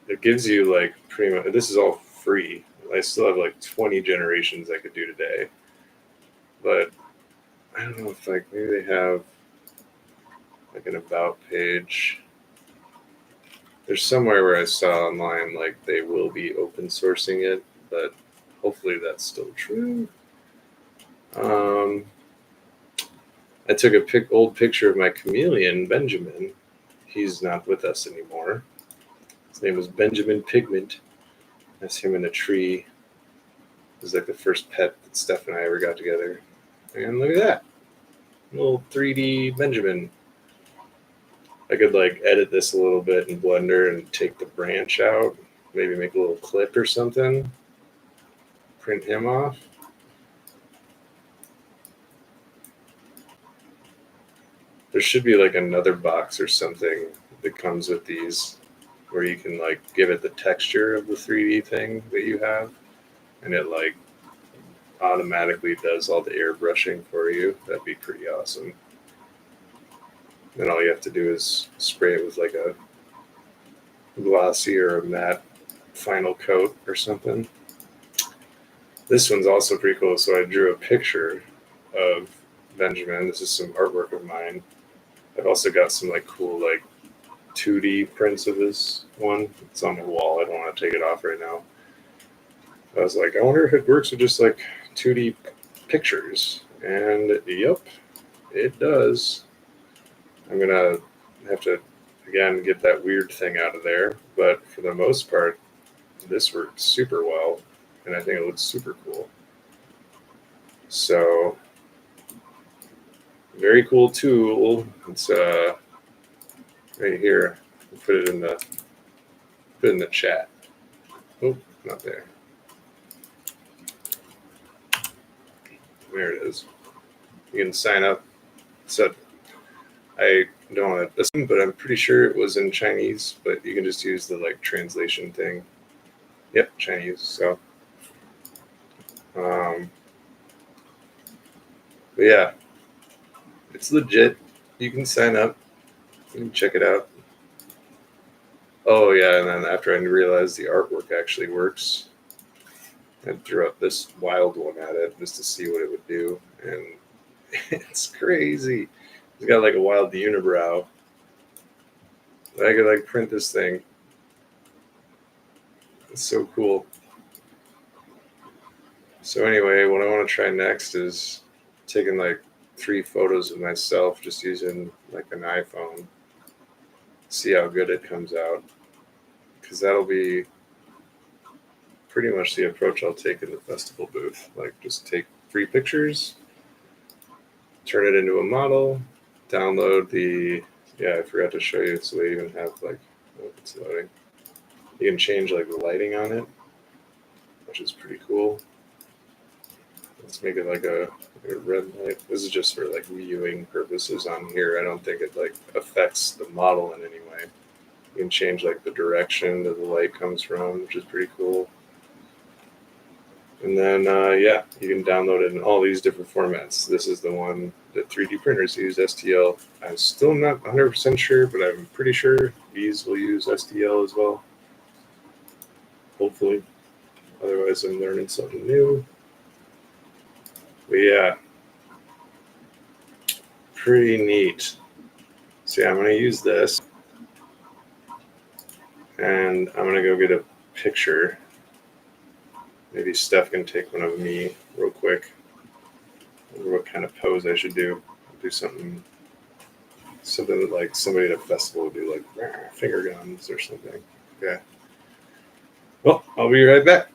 it gives you like pretty much. This is all free. I still have like 20 generations I could do today, but I don't know if like maybe they have like an about page. There's somewhere where I saw online like they will be open sourcing it, but hopefully that's still true. I took a old picture of my chameleon, Benjamin. He's not with us anymore. His name was Benjamin Pigment. That's him in a tree. It was like the first pet that Steph and I ever got together. And look at that. Little 3D Benjamin. I could like edit this a little bit in Blender and take the branch out. Maybe make a little clip or something. Print him off. There should be like another box or something that comes with these where you can like give it the texture of the 3D thing that you have, and it like automatically does all the airbrushing for you, that'd be pretty awesome. Then all you have to do is spray it with like a glossy or a matte final coat or something. This one's also pretty cool. So I drew a picture of Benjamin. This is some artwork of mine. I've also got some like cool like 2D prints of this one. It's on the wall. I don't want to take it off right now. I was like, I wonder if it works with just like 2D pictures. And yep, it does. I'm gonna have to again get that weird thing out of there, but for the most part, this worked super well, and I think it looks super cool. So, very cool tool. It's right here. I'll put it in the chat. Oh, not there. There it is. You can sign up. So I don't want to assume, but I'm pretty sure it was in Chinese, but you can just use the like translation thing. Yep, Chinese. So, but yeah, it's legit. You can sign up. You can check it out. Oh yeah, and then after I realized the artwork actually works, I threw up this wild one at it just to see what it would do, and it's crazy. It's got like a wild unibrow. I could like print this thing. It's so cool. So anyway, what I want to try next is taking like 3 photos of myself just using like an iPhone. See how good it comes out, because that'll be pretty much the approach I'll take in the festival booth. Like just take 3 pictures, turn it into a model, download the, yeah, I forgot to show you, so they even have like, oh, it's loading. You can change like the lighting on it, which is pretty cool. Let's make it like a red light. This is just for like viewing purposes on here. I don't think it like affects the model in any way. You can change like the direction that the light comes from, which is pretty cool. And then, yeah, you can download it in all these different formats. This is the one that 3D printers use, STL. I'm still not 100% sure, but I'm pretty sure these will use STL as well. Hopefully. Otherwise, I'm learning something new. But yeah, pretty neat. So yeah, I'm going to use this. And I'm going to go get a picture. Maybe Steph can take one of me real quick. I wonder what kind of pose I should do. Do something that like somebody at a festival would do, like finger guns or something. Okay. Well, I'll be right back.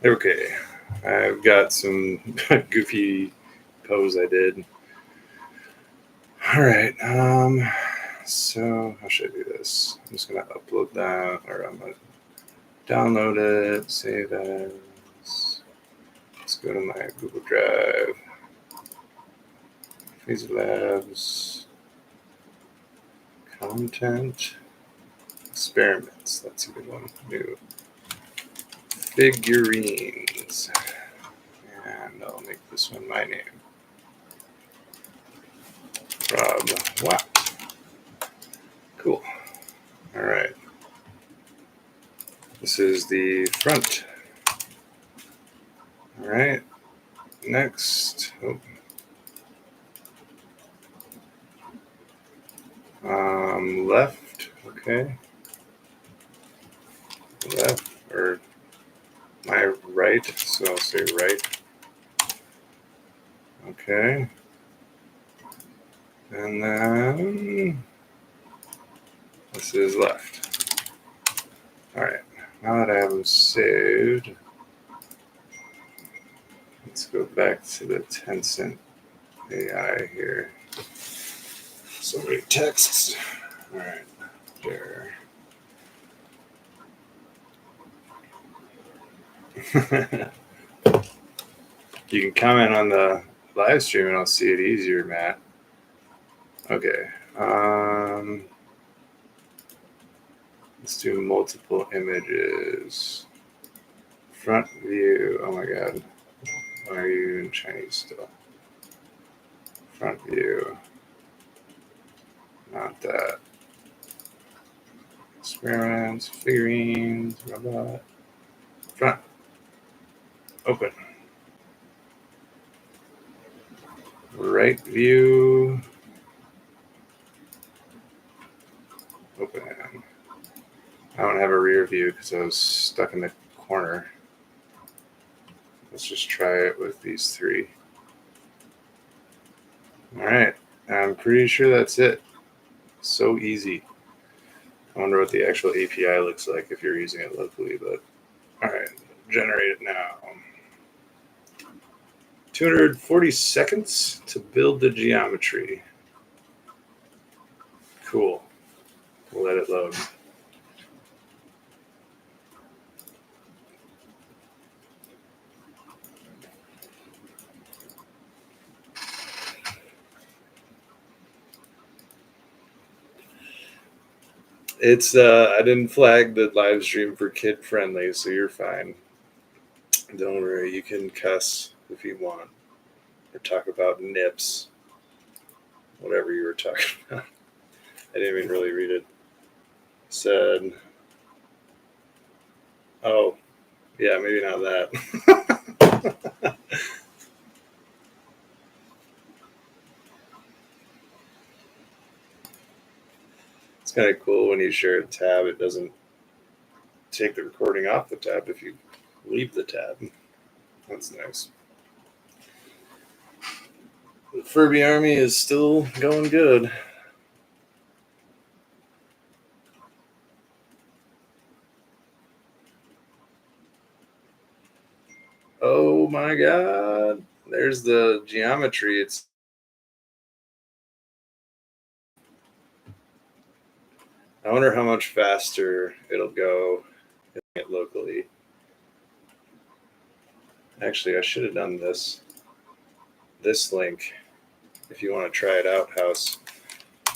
Okay, I've got some goofy pose I did. All right, so how should I do this? I'm just gonna upload that, or I'm gonna download it, save as. Let's go to my Google Drive. Phazer Labs. Content. Experiments. That's a good one. New. Figurines. And I'll make this one my name. Rob Watt. Cool. All right. This is the front. All right. Next. Left. Okay. Left or my right. So I'll say right. Okay. And then this is left. All right. Now that I have them saved, let's go back to the Tencent AI here. So many texts. All right. There. You can comment on the live stream and I'll see it easier, Matt. Okay. Let's do multiple images. Front view. Oh my God. Why are you in Chinese still? Front view. Not that. Experiments, figurines, robot. Front. Open. Right view. Open. I don't have a rear view because I was stuck in the corner. Let's just try it with these three. All right. I'm pretty sure that's it. So easy. I wonder what the actual API looks like if you're using it locally, but all right. Generate it now. 240 seconds to build the geometry. Cool. We'll let it load. It's I didn't flag the live stream for kid friendly, so you're fine. Don't worry, you can cuss if you want or talk about nips. Whatever you were talking about. I didn't even really read it. Said, oh, yeah, maybe not that. It's kind of cool when you share a tab, it doesn't take the recording off the tab if you leave the tab. That's nice. The Furby army is still going good. Oh my God. There's the geometry. I wonder how much faster it'll go locally. Actually, I should have done this link. If you want to try it out, house,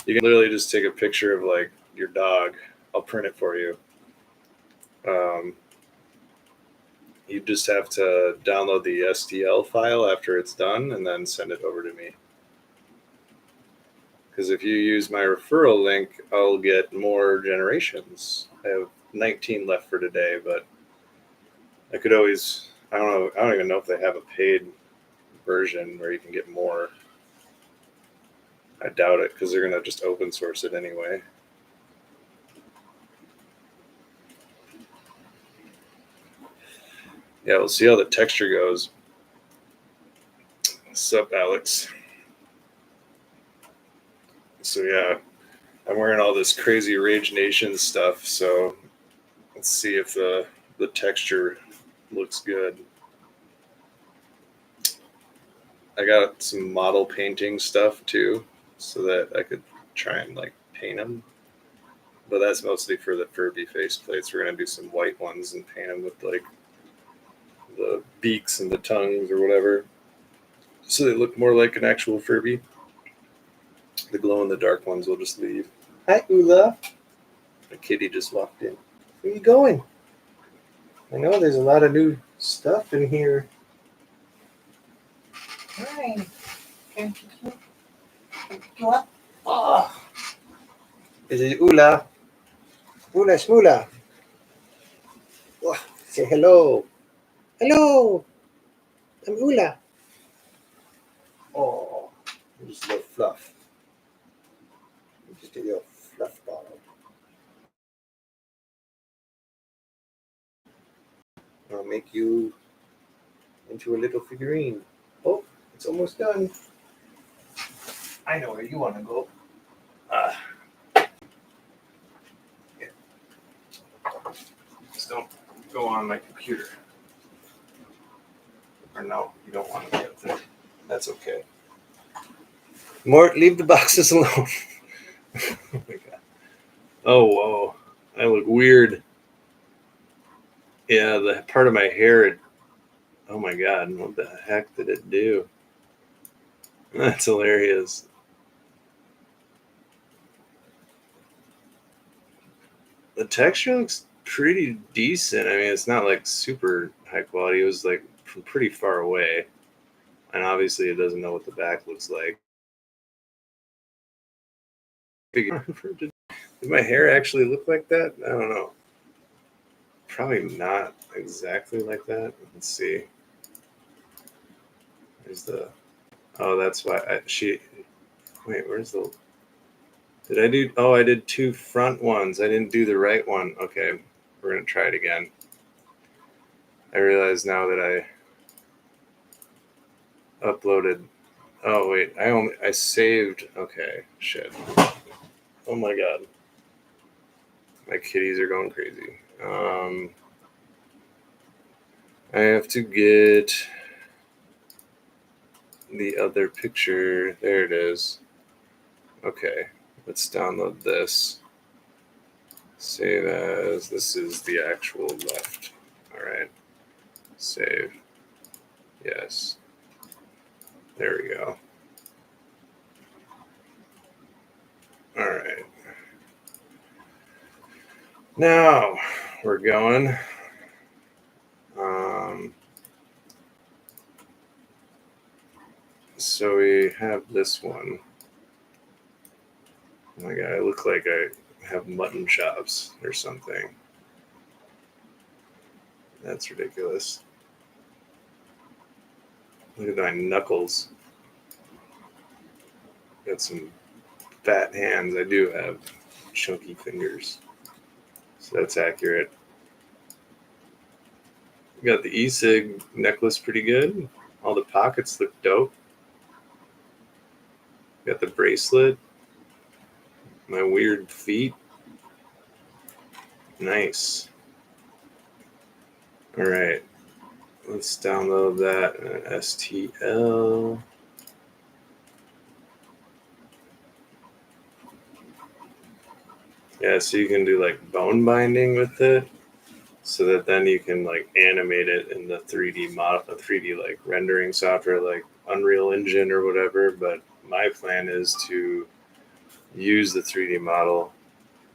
you can literally just take a picture of like your dog. I'll print it for you. You just have to download the STL file after it's done and then send it over to me. Because if you use my referral link, I'll get more generations. I have 19 left for today, but I could always, I don't even know if they have a paid version where you can get more. I doubt it because they're going to just open source it anyway. Yeah, we'll see how the texture goes. What's up, Alex? So yeah, I'm wearing all this crazy Rage Nation stuff, so let's see if the texture looks good. I got some model painting stuff too, so that I could try and like paint them. But that's mostly for the Furby faceplates. We're gonna do some white ones and paint them with like the beaks and the tongues or whatever, so they look more like an actual Furby. The glow in the dark ones we'll just leave. Hi, Ula. The kitty just walked in. Where are you going? I know there's a lot of new stuff in here. Hi. Can you go up? Oh. This is Ula. Ula Smula. Oh, say hello. Hello. I'm Ula. Oh, just a little fluff. Just a little fluff ball. I'll make you into a little figurine. Oh, it's almost done. I know where you want to go. Yeah. Just don't go on my computer. Or no, you don't want to be up there. That's okay. Mort, leave the boxes alone. Oh my god. Oh, whoa. I look weird. Yeah, the part of my hair. Oh my god, what the heck did it do? That's hilarious. The texture looks pretty decent. I mean, it's not like super high quality. It was like from pretty far away. And obviously it doesn't know what the back looks like. Did my hair actually look like that? I don't know. Probably not exactly like that. Let's see. There's the... Oh, that's why wait, where's the... Did I do... Oh, I did two front ones. I didn't do the right one. Okay, we're going to try it again. I realize now that I uploaded... Oh, wait, I saved... Okay, shit. Oh my god. My kitties are going crazy. I have to get the other picture. There it is. Okay, let's download this. Save as. This is the actual left. All right. Save. Yes. There we go. All right. Now we're going. So we have this one. Oh my god, I look like I have mutton chops or something. That's ridiculous. Look at my knuckles. Got some fat hands. I do have chunky fingers. So that's accurate. Got the e-cig necklace pretty good. All the pockets look dope. Got the bracelet. My weird feet. Nice. All right. Let's download that STL. Yeah, so you can do like bone binding with it, so that then you can like animate it in the 3D model, 3D like rendering software like Unreal Engine or whatever. But my plan is to use the 3D model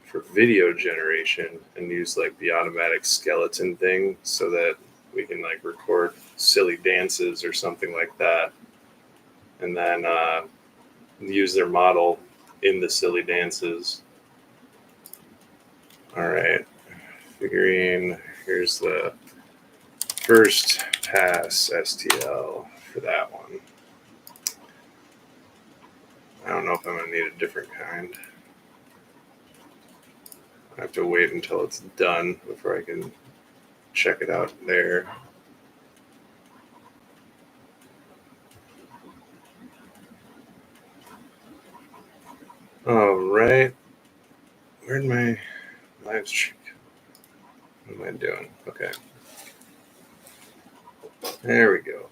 for video generation and use like the automatic skeleton thing, so that we can like record silly dances or something like that, and then use their model in the silly dances. All right, figurine. Here's the first pass STL for that one. I don't know if I'm gonna need a different kind. I have to wait until it's done before I can check it out there. All right. Where'd my live stream? What am I doing? Okay. There we go.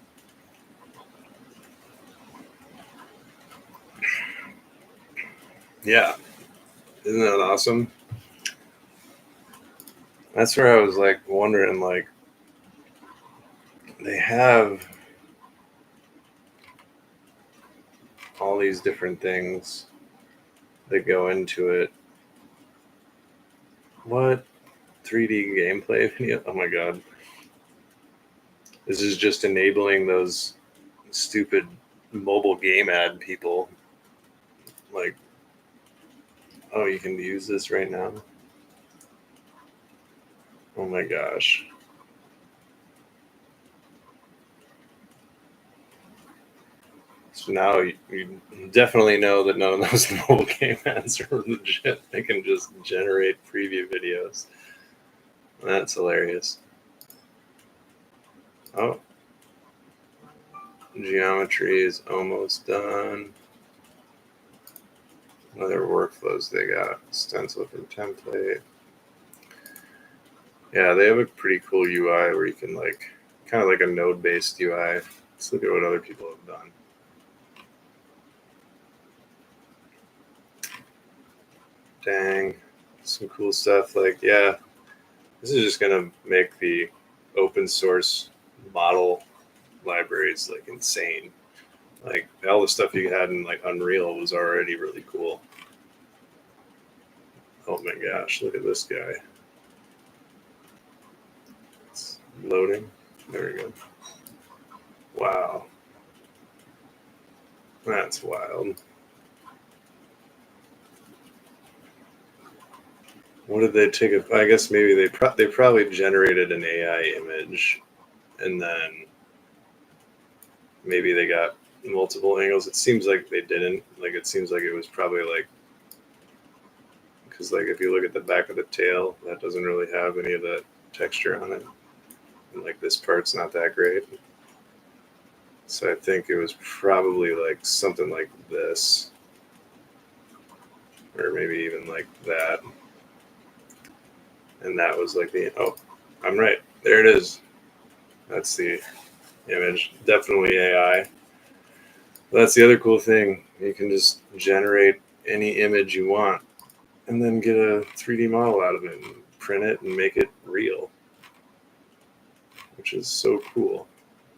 Yeah. Isn't that awesome? That's where I was like wondering, like, they have all these different things that go into it. What? 3D gameplay video? Oh my god. This is just enabling those stupid mobile game ad people. Like, oh, you can use this right now? Oh my gosh. So now you definitely know that none of those mobile game ads are legit. They can just generate preview videos. That's hilarious. Oh, geometry is almost done. Other workflows they got. Stencil from template. Yeah, they have a pretty cool UI where you can like, kind of like a node-based UI. Let's look at what other people have done. Dang, some cool stuff. Like, yeah, this is just gonna make the open source model libraries like insane. Like all the stuff you had in like Unreal was already really cool. Oh my gosh, look at this guy. It's loading. There we go. Wow. That's wild. What did they take? I guess maybe they probably generated an AI image, and then maybe they got multiple angles. It seems like they didn't. Like it seems like it was probably like, because like if you look at the back of the tail, that doesn't really have any of that texture on it. And like this part's not that great. So I think it was probably like something like this, or maybe even like that. And that was like the, oh, I'm right. There it is. That's the image. Definitely AI. That's the other cool thing. You can just generate any image you want and then get a 3D model out of it and print it and make it real, which is so cool.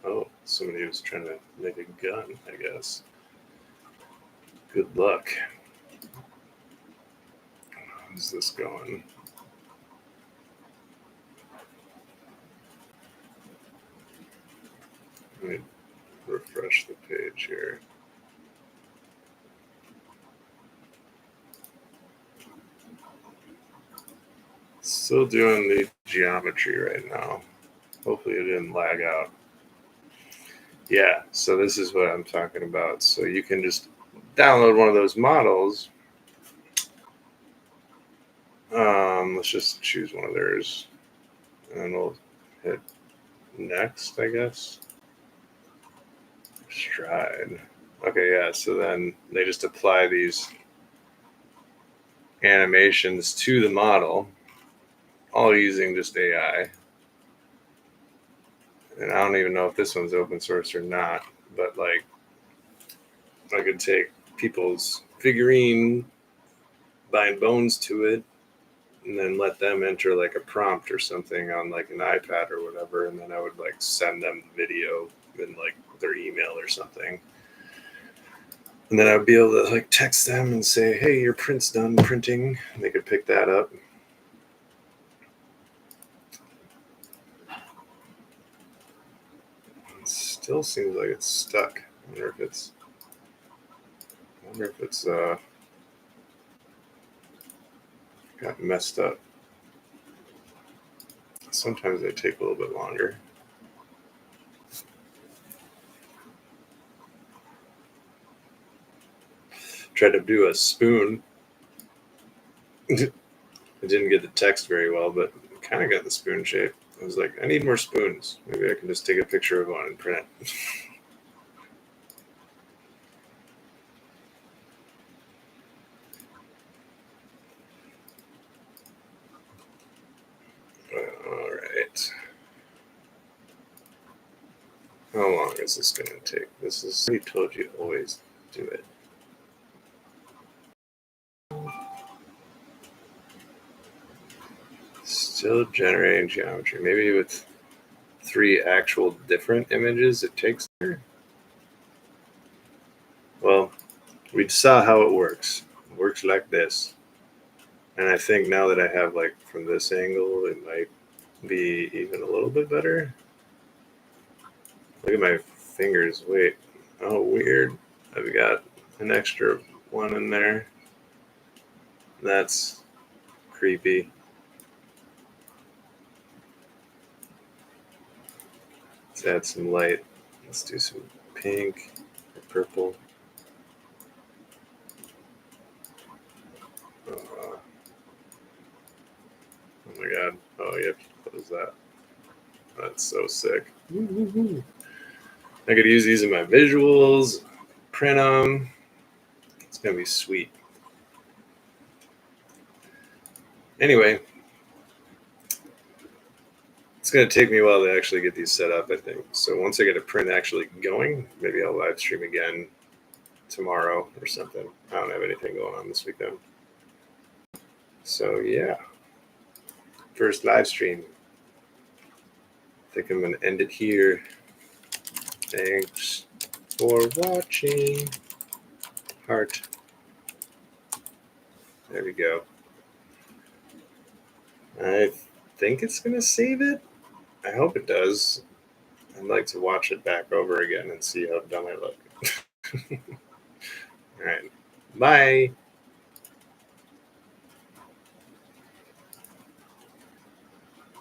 Oh, somebody was trying to make a gun, I guess. Good luck. How's this going? Let me refresh the page here. Still doing the geometry right now. Hopefully it didn't lag out. Yeah, so this is what I'm talking about. So you can just download one of those models. Let's just choose one of theirs. And we'll hit next, I guess. Stride. Okay, yeah, so then they just apply these animations to the model, all using just AI. And I don't even know if this one's open source or not, but like I could take people's figurine, bind bones to it, and then let them enter like a prompt or something on like an iPad or whatever, and then I would like send them the video in like their email or something. And then I'd be able to like text them and say, hey, your print's done printing. And they could pick that up. It still seems like it's stuck. I wonder if it's got messed up. Sometimes they take a little bit longer. Tried to do a spoon. I didn't get the text very well, but kind of got the spoon shape. I was like, I need more spoons. Maybe I can just take a picture of one and print it. All right. How long is this going to take? This is, I told you always do it. Still generating geometry. Maybe with 3 actual different images it takes there. Well, we saw how it works. It works like this. And I think now that I have like from this angle, it might be even a little bit better. Look at my fingers. Wait. Oh, weird. I've got an extra one in there. That's creepy. Let's add some light. Let's do some pink or purple. Oh my god. Oh, you have to close that. That's so sick. I could use these in my visuals, print them. It's going to be sweet. Anyway, it's going to take me a while to actually get these set up, I think. So once I get a print actually going, maybe I'll live stream again tomorrow or something. I don't have anything going on this weekend. So yeah, first live stream. I think I'm going to end it here. Thanks for watching. Heart. There we go. I think it's going to save it. I hope it does. I'd like to watch it back over again and see how dumb I look. All right. Bye.